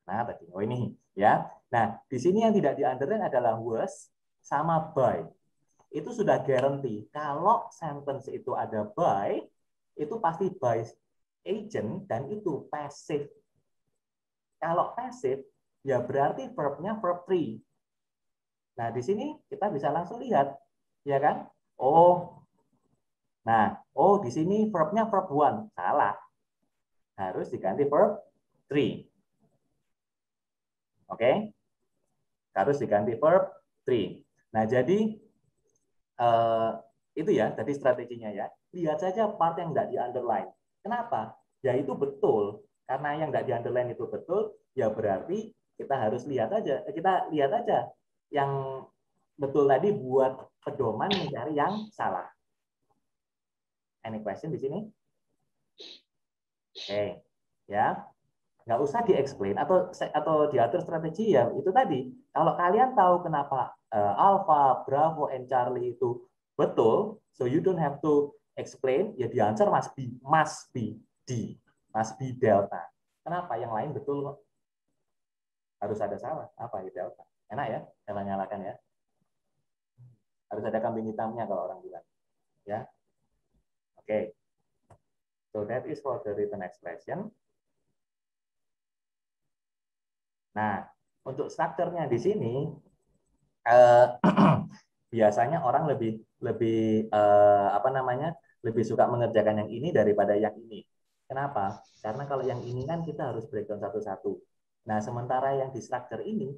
Nah tadi, oh ini ya. Nah di sini yang tidak di underline adalah was sama by. Itu sudah guarantee. Kalau sentence itu ada by, itu pasti by agent dan itu passive. Kalau passive, ya berarti verbnya verb 3. Nah di sini kita bisa langsung lihat. Ya kan? Oh. Nah, oh di sini verbnya verb 1. Salah. Harus diganti verb 3. Oke? Harus diganti verb 3. Nah, jadi itu ya tadi strateginya ya. Lihat saja part yang enggak di underline. Kenapa? Ya itu betul. Karena yang enggak di underline itu betul, ya berarti kita harus lihat aja. Kita lihat aja yang betul tadi buat pedoman mencari yang salah. Any question di sini? Oke, ya. Nggak usah di-explain atau diatur strategi ya itu tadi. Kalau kalian tahu kenapa Alpha, Bravo, and Charlie itu betul, so you don't have to explain. Ya the answer must be D, must be delta. Kenapa? Yang lain betul kok. Harus ada salah. Apa ya delta? Enak ya? Nyala-nyalakan ya. Harus ada kambing hitamnya kalau orang bilang. Ya. Oke. Okay. So that is for the written expression. Nah, untuk strukturnya di sini biasanya orang lebih lebih suka mengerjakan yang ini daripada yang ini. Kenapa? Karena kalau yang ini kan kita harus breakdown satu-satu. Nah, sementara yang di struktur ini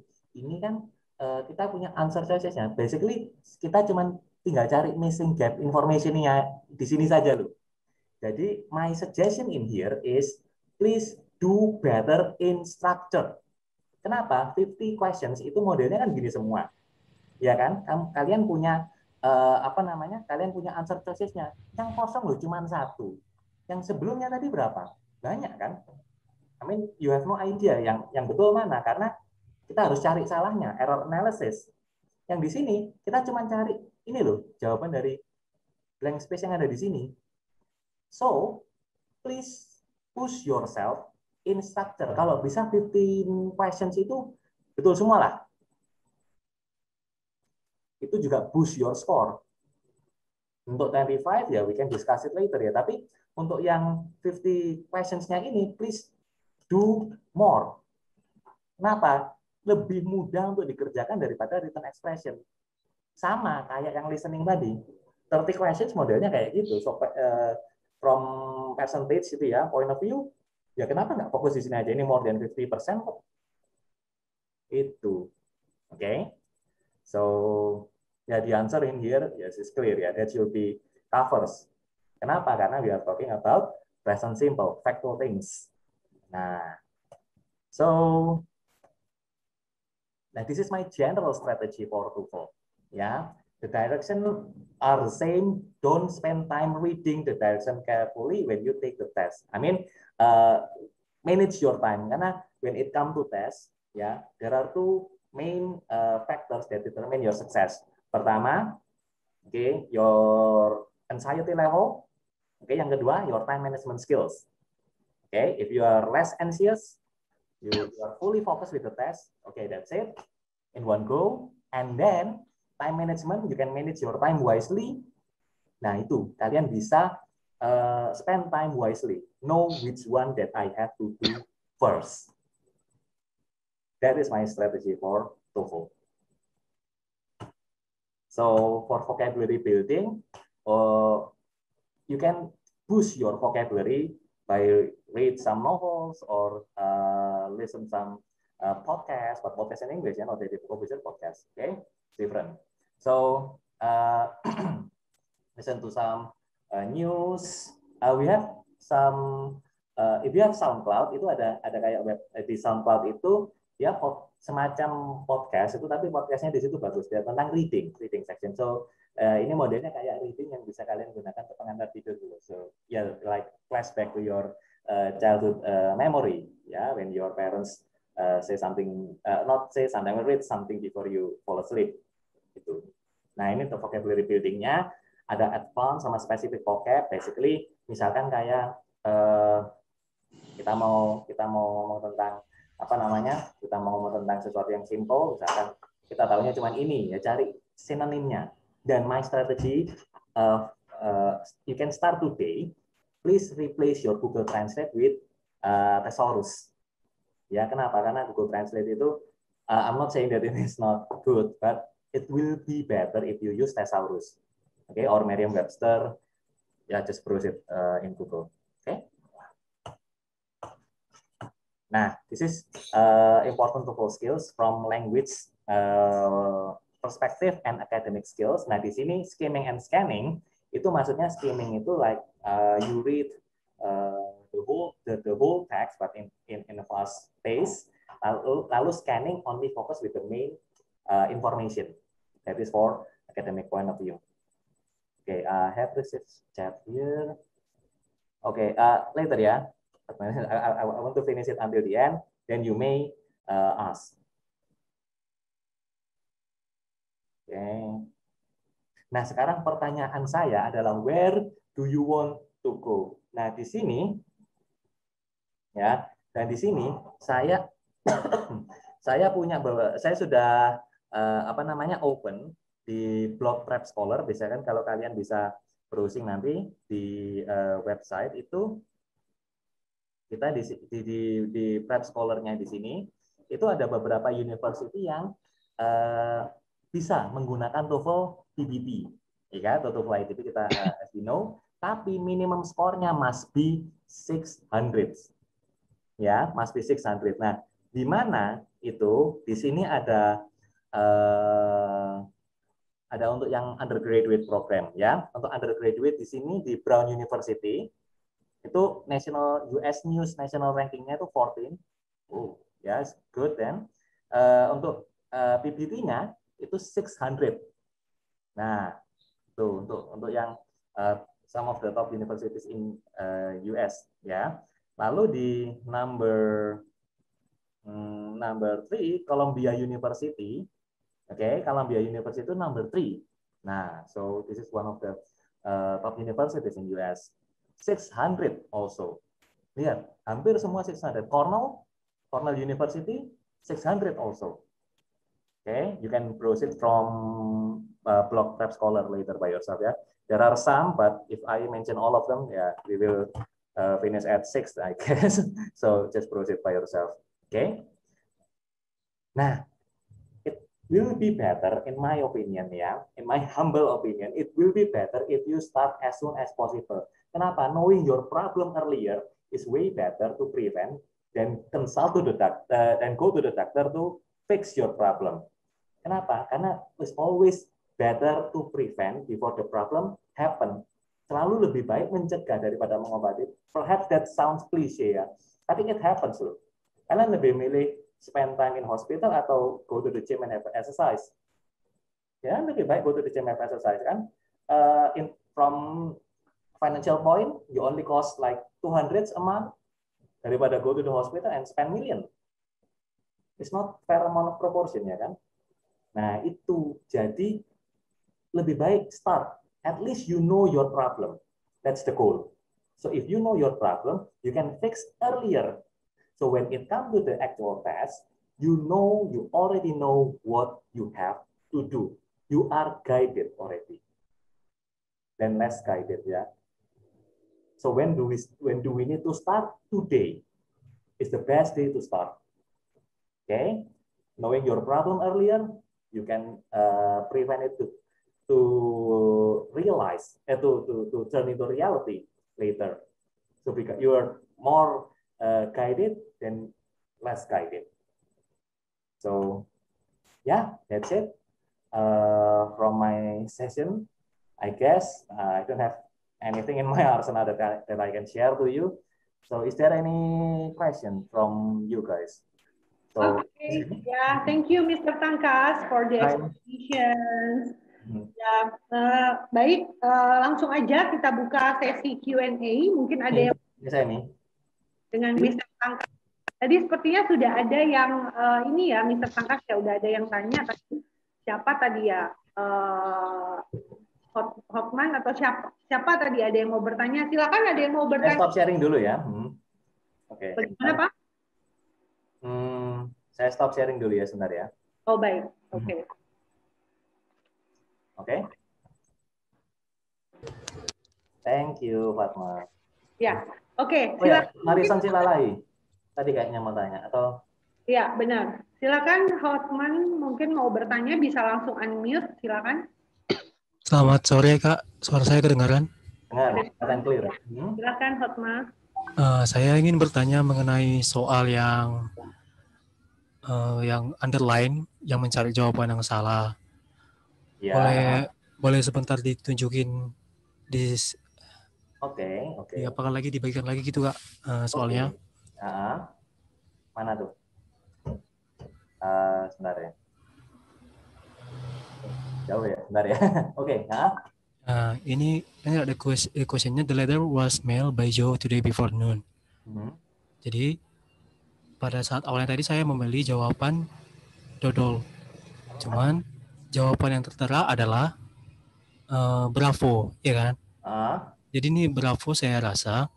kan kita punya answer choices-nya. Basically, kita cuma tinggal cari missing gap information-nya di sini saja loh. Jadi, my suggestion in here is please do better in structure. Kenapa? 50 questions itu modelnya kan gini semua. Ya kan? Kalian punya kalian punya answer choices-nya. Yang kosong loh cuma 1. Yang sebelumnya tadi berapa? Banyak kan? I mean, you have no idea yang betul mana karena kita harus cari salahnya, error analysis. Yang di sini kita cuma cari ini loh jawaban dari blank space yang ada di sini. So, please push yourself in structure. Kalau bisa 15 questions itu betul semua lah. Itu juga boost your score. Untuk 25 ya we can discuss it later ya. Tapi untuk yang 50 questions-nya ini please do more. Kenapa? Lebih mudah untuk dikerjakan daripada written expression. Sama kayak yang listening tadi. 30 questions modelnya kayak gitu. So, from percentage itu ya, point of view, ya kenapa nggak fokus di sini aja? Ini more than 50% kok. Itu. Oke. Okay? So, ya the answer in here, yes, is clear ya. That should be covers Kenapa? Karena we are talking about present simple, factual things. Nah, so this is my general strategy for TOEFL. Yeah, the direction are the same. Don't spend time reading the direction carefully when you take the test. I mean, manage your time. Karena when it comes to test, yeah, there are two main factors that determine your success. Pertama, okay, your anxiety level. Okay, yang kedua, your time management skills. Okay, if you are less anxious, you are fully focused with the test. Okay, that's it. In one go. And then time management, you can manage your time wisely. Nah, itu kalian bisa spend time wisely. Know which one that I have to do first. That is my strategy for TOEFL. So for vocabulary building, you can boost your vocabulary by read some novels or listen some podcast, but podcast in English, not the official podcast. Okay, different. So listen to some news. We have some. If you have SoundCloud, itu ada kayak web di SoundCloud itu ya semacam podcast itu, tapi podcastnya di situ bagus ya tentang reading section. So ini modelnya kayak reading yang bisa kalian gunakan untuk pengantar tidur dulu. So like flashback to your childhood memory, when your parents say something, not say something, read something before you fall asleep. Gitu. Nah ini untuk vocabulary buildingnya ada advanced sama specific vocab. Basically, misalkan kayak kita mau ngomong tentang apa namanya, kita mau ngomong tentang sesuatu yang simple, misalkan kita tahunya cuma ini, ya cari sinonimnya. Dan my strategy, you can start today. Please replace your Google Translate with Thesaurus. Ya, kenapa? Karena Google Translate itu, I'm not saying that it is not good, but it will be better if you use Thesaurus, okay, or Merriam-Webster. Ya, just browse it in Google. Okay. Nah, this is important TOEFL skills from language perspective and academic skills. Nah, di sini skimming and scanning itu maksudnya skimming itu like you read the whole text but in a fast pace. Lalu scanning only focus with the main information. That is for academic point of view. Okay, I have this chat here. Okay, later ya. I want to finish it until the end. Then you may ask. Okay. Nah, sekarang pertanyaan saya adalah where do you want to go? Nah, di sini ya, dan di sini saya saya sudah open di blog Prep Scholar. Biasanya kan kalau kalian bisa browsing nanti di website itu kita di Prep Scholar-nya di sini itu ada beberapa university yang bisa menggunakan TOEFL PBT, ya kan? TOEFL ITP kita as you know, tapi minimum skornya must be 600, ya, must be 600. Nah, di mana itu? Di sini ada untuk yang undergraduate program, ya. Untuk undergraduate di sini di Brown University itu US News national rankingnya itu 14. Oh, yes, good then. Untuk PBT-nya itu 600. Nah, tuh untuk yang some of the top universities in US, ya. Lalu di number 3 Columbia University. Okay, Columbia University itu number 3. Nah, so this is one of the top universities in US. 600 also. Lihat, hampir semua 600. Cornell University 600 also. Okay, you can browse it from blog Prep Scholar later by yourself. Ya, there are some, but if I mention all of them, yeah, we will finish at 6, I guess. So just browse it by yourself. Okay. Nah, it will be better, in my opinion, ya, in my humble opinion, it will be better if you start as soon as possible. Kenapa? Knowing your problem earlier is way better to prevent than consult to the doctor and go to the doctor to fix your problem. Kenapa? Karena it's always better to prevent before the problem happen. selalu lebih baik mencegah daripada mengobati. Perhaps that sounds cliche ya, tapi it happens loh. Kalian lebih milih spend time in hospital atau go to the gym and have exercise? Ya, lebih baik go to the gym and have exercise kan. From financial point, you only cost like 200 a month daripada go to the hospital and spend million. It's not fair amount of proportion ya kan. Nah itu jadi lebih baik start. At least you know your problem. That's the goal. So if you know your problem, you can fix earlier. So when it comes to the actual test, you already know what you have to do. You are guided already. Then less guided ya. So when do we need to start? Today is the best day to start. Okay, knowing your problem earlier, you can prevent it to realize, to turn into reality later. So because you are more guided than less guided. So yeah, that's it from my session. I guess I don't have anything in my arsenal that I can share to you. So is there any question from you guys? So, okay, yeah, thank you Mr. Tangkas for the explanations. Ya, baik, langsung aja kita buka sesi Q&A. Mungkin ada yang dengan Mr. Tangkas. Tadi sepertinya sudah ada yang ini ya, Mr. Tangkas ya, udah ada yang tanya. Siapa tadi ya? Hotman atau siapa tadi ada yang mau bertanya? Silakan, ada yang mau bertanya. Stop sharing dulu ya. Oke. Bagaimana Pak? Saya stop sharing dulu ya sebentar ya. Oh baik, oke. Oke. Thank you Fatma. Ya, oke. Oh ya, Marisan Cilalai. Tadi kayaknya mau tanya atau? Iya benar. Silakan Hotman mungkin mau bertanya, bisa langsung unmute. Silakan. Selamat sore Kak, suara saya kedengaran? Dengar, clear. Silakan Hotman. Saya ingin bertanya mengenai soal yang underline, yang mencari jawaban yang salah. Ya. Boleh sebentar ditunjukin di. Oke. Apakah lagi dibagikan lagi gitu Kak soalnya? Mana tuh? Sebentar ya. Jauh ya, sebentar ya. Oke. Ini ada questionnya. The letter was mailed by Joe today before noon. Jadi pada saat awalnya tadi saya memilih jawaban dodol. Cuman jawaban yang tertera adalah bravo, ya kan? Jadi ini bravo saya rasa,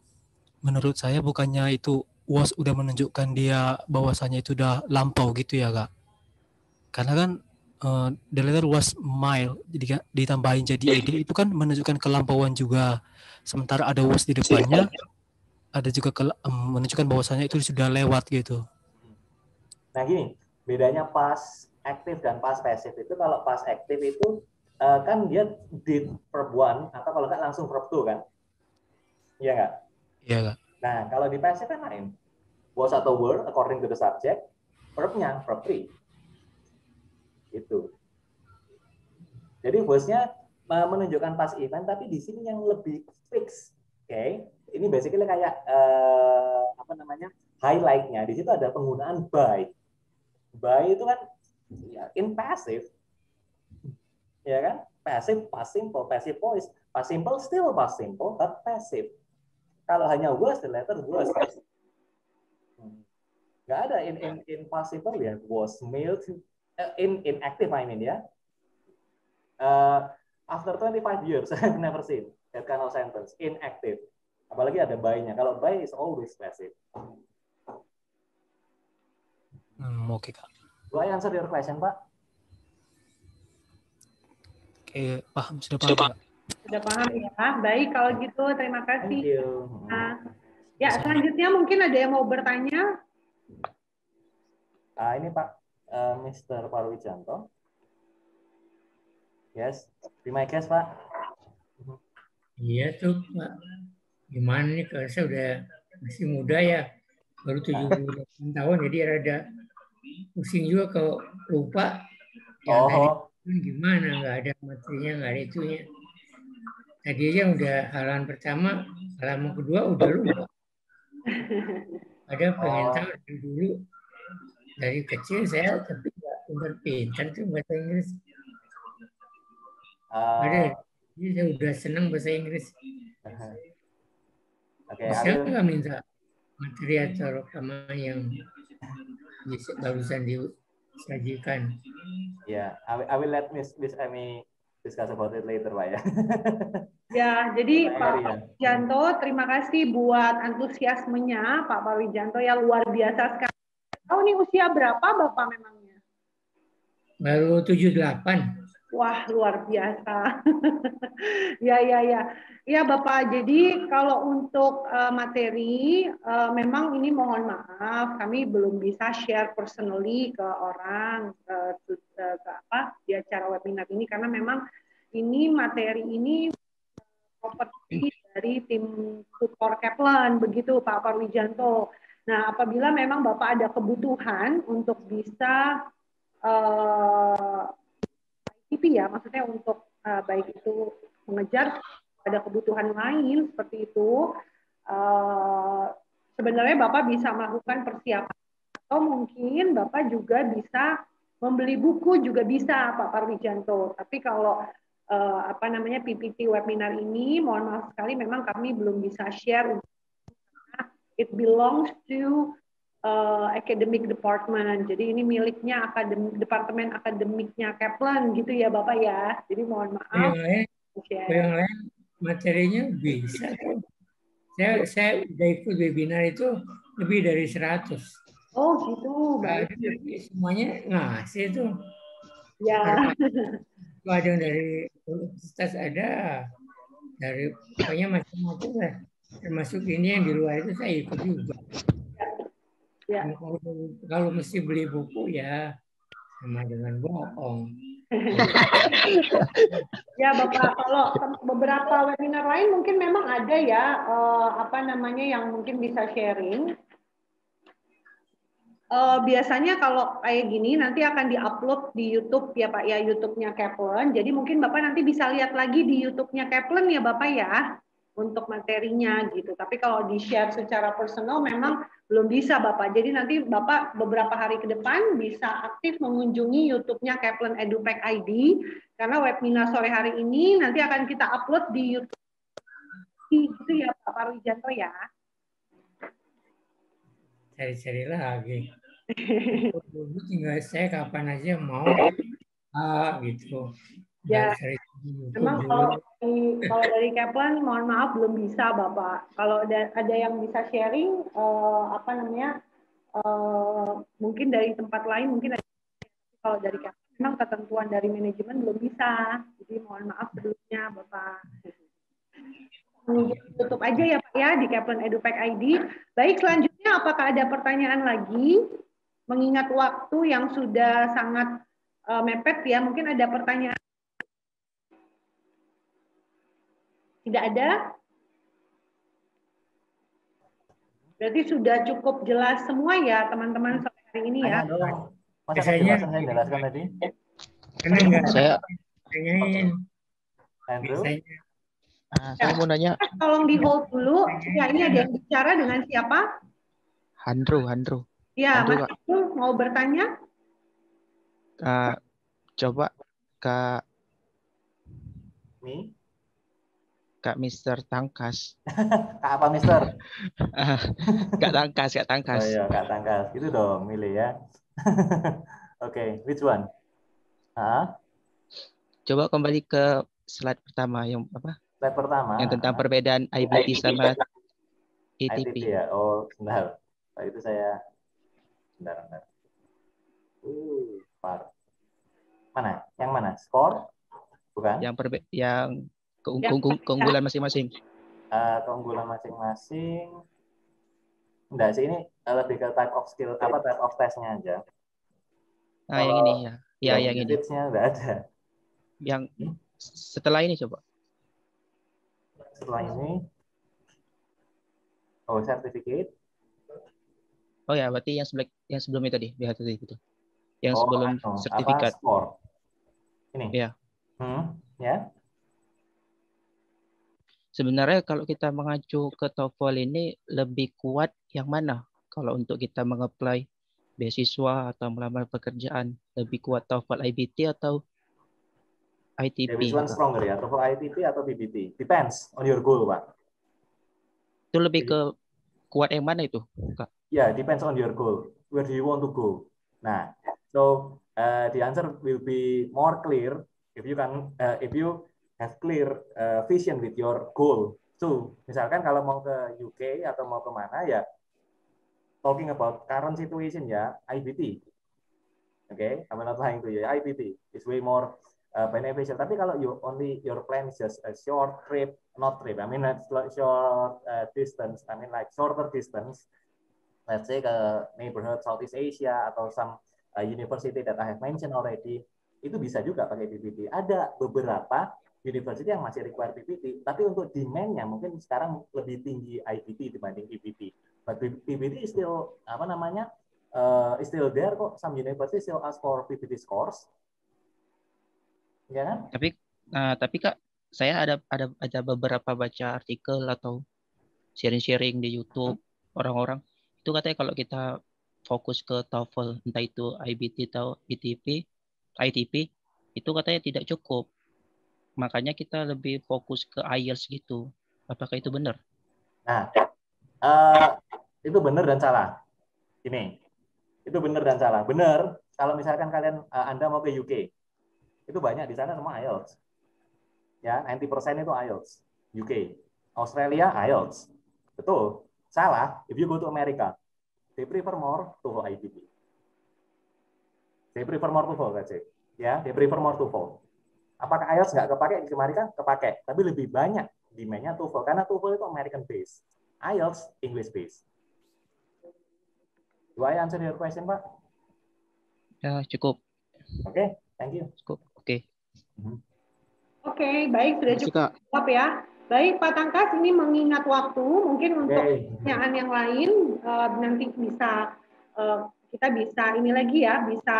menurut saya bukannya itu was udah menunjukkan dia bahwasannya itu udah lampau gitu ya Kak? Karena kan the letter was mild, jadi ditambahin jadi ed itu kan menunjukkan kelampauan juga. Sementara ada was di depannya, ada juga menunjukkan bahwasannya itu sudah lewat gitu. Nah gini, bedanya past aktif dan past pasif itu, kalau past aktif itu kan dia did verb 1 atau kalau nggak langsung verb 2 kan? Iya nggak? Iya Kak. Nah kalau di pasif kan lain. Was atau were according to the subject, verbnya verb 3. Itu. Jadi was-nya menunjukkan past event, tapi di sini yang lebih fix. Oke. Ini basically kayak highlight-nya. Di situ ada penggunaan by. By itu kan ya, in passive. Ya kan? Passive, past simple, passive voice. Past simple still past simple, but passive. Kalau hanya was, the letter was. Nggak ada in past simple ya, was mailed. In active I mean ya. After 25 years I've never seen that kind of sentence inactive. Apalagi ada by-nya. Kalau by is always passive. Oke Kak. Do I answer your question Pak? Oke, paham, sudah paham Pak. Sudah paham ya. Baik kalau gitu, terima kasih. Thank you. Ya selanjutnya mungkin ada yang mau bertanya. Ini Pak. Mr. Parwijanto. Yes, be my guest, Pak. Iya tuh, Pak. Gimana nih, kalau saya udah masih muda ya, baru 78 tahun, jadi rada pusing juga kalau lupa. Yang tadi gimana, nggak ada materinya, nggak ada itunya. Tadi aja udah halaman pertama, halaman kedua udah lupa. Ada pengen tahu dari dulu, dari kecil saya tapi nggak pintar tuh bahasa Inggris. Ada, jadi saya udah senang bahasa Inggris. Bisa nggak minta materi atau rekaman yang barusan disajikan? Yeah, I will let Miss Amy discuss about it later, Pak ya. Ya, jadi Pak Wijanto, terima kasih buat antusiasmenya Pak Wijanto ya, luar biasa sekali. Oh, ini usia berapa Bapak memangnya? Baru 78. Wah, luar biasa. Ya. Ya, Bapak. Jadi kalau untuk materi, memang ini mohon maaf, kami belum bisa share personally ke orang di acara webinar ini karena memang ini materi ini properti dari tim support Kaplan, begitu Pak Parwijanto. Nah, apabila memang Bapak ada kebutuhan untuk bisa IP ya, maksudnya untuk baik itu mengejar ada kebutuhan lain seperti itu, sebenarnya Bapak bisa melakukan persiapan atau mungkin Bapak juga bisa membeli buku juga bisa Pak Parwijanto. Tapi kalau PPT webinar ini mohon maaf sekali memang kami belum bisa share, it belongs to academic department. Jadi ini miliknya departemen akademiknya Kaplan gitu ya Bapak ya. Jadi mohon maaf. Yang lain materinya bisa. Saya udah ikut webinar itu lebih dari 100. Oh gitu. Semuanya ngasih itu. Ya. Ada yang dari universitas, ada dari pokoknya macam-macam lah. Termasuk ini yang di luar itu saya ikut juga. Ya. Kalau mesti beli buku ya sama dengan bohong. Ya Bapak, kalau beberapa webinar lain mungkin memang ada ya yang mungkin bisa sharing. Biasanya kalau kayak gini nanti akan diupload di YouTube ya Pak ya, YouTube-nya Kaplan. Jadi mungkin Bapak nanti bisa lihat lagi di YouTube-nya Kaplan ya Bapak ya untuk materinya gitu. Tapi kalau di-share secara personal memang belum bisa Bapak. Jadi nanti Bapak beberapa hari ke depan bisa aktif mengunjungi YouTube-nya Kaplan EduPack ID karena webinar sore hari ini nanti akan kita upload di YouTube. Gitu ya Pak Parwijanto ya. Cari-cari lagi. Dulu tinggal saya kapan aja mau gitu. Ya, memang kalau dari Kaplan mohon maaf belum bisa Bapak. Kalau ada yang bisa sharing mungkin dari tempat lain mungkin ada. Kalau dari Kaplan memang ketentuan dari manajemen belum bisa. Jadi mohon maaf sebelumnya Bapak. Tutup aja ya Pak ya di Kaplan EduPack ID. Baik, selanjutnya apakah ada pertanyaan lagi? Mengingat waktu yang sudah sangat mepet ya, mungkin ada pertanyaan. Tidak ada? Berarti sudah cukup jelas semua ya teman-teman sore hari ini ya. Masa penjelasan saya jelaskan tadi? Saya Andrew? Saya mau nanya. Tolong di hold dulu. Ya, ini ada yang bicara dengan siapa? Handro. Ya, Mas Andrew mau bertanya? Coba Kak Mr. Tangkas. Kak apa Mister? Kak Tangkas. Oh iya, Kak Tangkas. Gitu dong, milih ya. Oke, which one? Coba kembali ke slide pertama yang apa? Slide pertama. Yang tentang perbedaan IBT sama ETP. Ya. Oh, sebentar. Itu saya bentar. Mana? Yang mana? Skor? Bukan? Yang keunggulan masing-masing. Keunggulan masing-masing. Enggak sih, ini lebih ke type of skill, type of testnya aja. Yang ini ya. Ya, yang ini. Nya enggak ada. Yang setelah ini coba. Setelah ini. Oh, certificate. Oh ya, berarti yang sebelumnya tadi, lihat tadi gitu. Yang sebelum sertifikat. Skor. Ini. Ya. Ya. Sebenarnya kalau kita mengacu ke TOEFL ini lebih kuat yang mana? Kalau untuk kita mengapply beasiswa atau melamar pekerjaan, lebih kuat TOEFL IBT atau ITP? Which one stronger ya? TOEFL ITP atau PBT? Depends on your goal, Pak. Itu lebih ke kuat yang mana itu, Kak? Yeah, depends on your goal. Where do you want to go? Nah, so the answer will be more clear if you have clear vision with your goal. So, misalkan kalau mau ke UK atau mau ke mana ya, talking about current situation ya, IBT. Okay, I'm not lying to you. IBT is way more beneficial. Tapi kalau your plan is just a short trip, not trip. I mean short distance. I mean like shorter distance. Let's say ke neighborhood Southeast Asia atau some university that I have mentioned already, itu bisa juga pakai PPT. Ada beberapa university yang masih require PPT, tapi untuk demand-nya mungkin sekarang lebih tinggi IBT dibanding PPT. But PPT is still is still there kok. Some university still ask for PPT scores. Ya kan? Tapi Kak, saya ada beberapa baca artikel atau sharing-sharing di YouTube orang-orang itu katanya kalau kita fokus ke TOEFL, entah itu IBT atau ITP, itu katanya tidak cukup. Makanya kita lebih fokus ke IELTS gitu. Apakah itu benar? Nah, itu benar dan salah. Ini, itu benar dan salah. Benar, kalau misalkan Anda mau ke UK, itu banyak di sana semua IELTS. Ya, 90% itu IELTS. UK, Australia IELTS. Betul. Salah, if you go to America, they prefer more TOEFL IBT. They prefer more TOEFL, that's it. Ya, they prefer more TOEFL. Apakah IELTS nggak kepake di Amerika? Kepake. Tapi lebih banyak demand-nya TOEFL. Karena TOEFL itu American based. IELTS English based. Do I answer your question, Pak? Ya, cukup. Oke, thank you. Cukup. Oke. Oke, baik. Sudah cukup jawab ya. Baik, Pak Tangkas, ini mengingat waktu, mungkin untuk pertanyaan yang lain, nanti bisa kita bisa ini lagi ya, bisa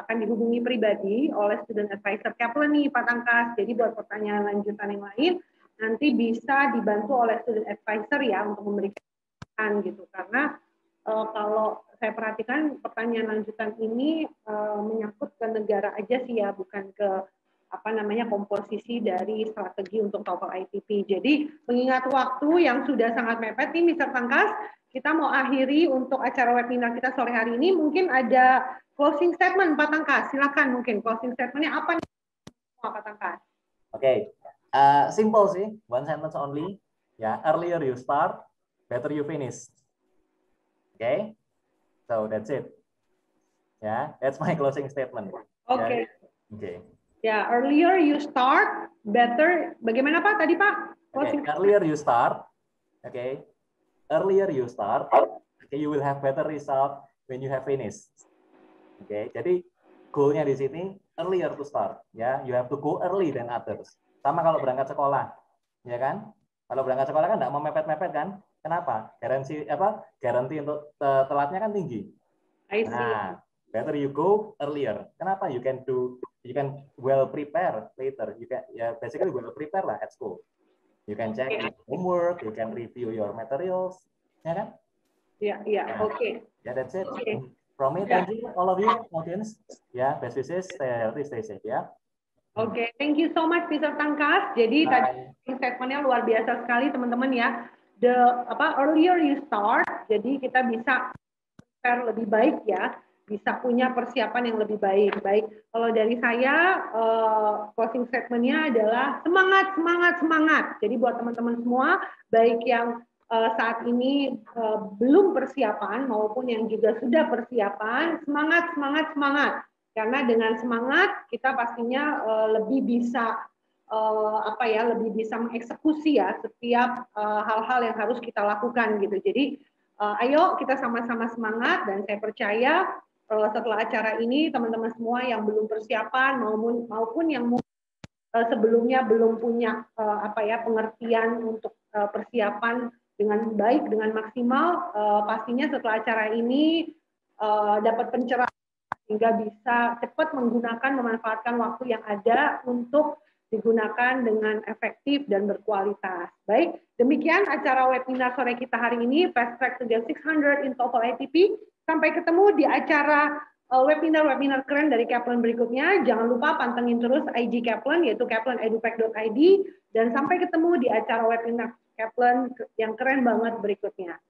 akan dihubungi pribadi oleh Student Advisor Kaplan nih, Pak Tangkas. Jadi buat pertanyaan lanjutan yang lain, nanti bisa dibantu oleh Student Advisor ya untuk memberikan gitu. Karena kalau saya perhatikan pertanyaan lanjutan ini menyangkut ke negara aja sih ya, bukan ke komposisi dari strategi untuk TOEFL ITP. Jadi mengingat waktu yang sudah sangat mepet nih Mr. Tangkas, kita mau akhiri untuk acara webinar kita sore hari ini. Mungkin ada closing statement Pak Tangkas, silakan mungkin closing statementnya apa nih Pak Tangkas? Oke, simple sih, one sentence only. Ya, earlier you start, better you finish. Okay, so that's it. Ya, that's my closing statement. Oke. Oke. Ya, earlier you start, better. Bagaimana Pak tadi Pak? Okay, earlier you start. Okay, earlier you start. Okay, you will have better result when you have finished. Okay, jadi goalnya di sini earlier to start. Ya, you have to go early than others. Sama kalau berangkat sekolah, ya kan? Kalau berangkat sekolah kan nggak mau mepet-mepet kan? Kenapa? Garansi untuk telatnya kan tinggi. Nah, better you go earlier. Kenapa? You can well prepare later. You can basically well prepare lah at school. You can check homework, you can review your materials, ya kan? Iya, oke. Yeah, that's it. From me, thank you all of you audience. Ya, best wishes, stay healthy, stay safe ya. Oke, thank you so much Mr. Tangkas. Jadi tadi statementnya luar biasa sekali teman-teman ya. Earlier you start, jadi kita bisa prepare lebih baik ya, bisa punya persiapan yang lebih baik. Baik, kalau dari saya closing statementnya adalah semangat, semangat, semangat. Jadi buat teman-teman semua, baik yang saat ini belum persiapan maupun yang juga sudah persiapan, semangat, semangat, semangat. Karena dengan semangat kita pastinya lebih bisa lebih bisa mengeksekusi ya setiap hal-hal yang harus kita lakukan gitu. Jadi ayo kita sama-sama semangat dan saya percaya setelah acara ini teman-teman semua yang belum persiapan maupun yang sebelumnya belum punya pengertian untuk persiapan dengan baik dengan maksimal, pastinya setelah acara ini dapat pencerahan sehingga bisa cepat memanfaatkan waktu yang ada untuk digunakan dengan efektif dan berkualitas. Baik, demikian acara webinar sore kita hari ini, Fast Track to Get 600 in TOEFL ITP. Sampai ketemu di acara webinar-webinar keren dari Kaplan berikutnya. Jangan lupa pantengin terus IG Kaplan, yaitu kaplan.edupack.id. Dan sampai ketemu di acara webinar Kaplan yang keren banget berikutnya.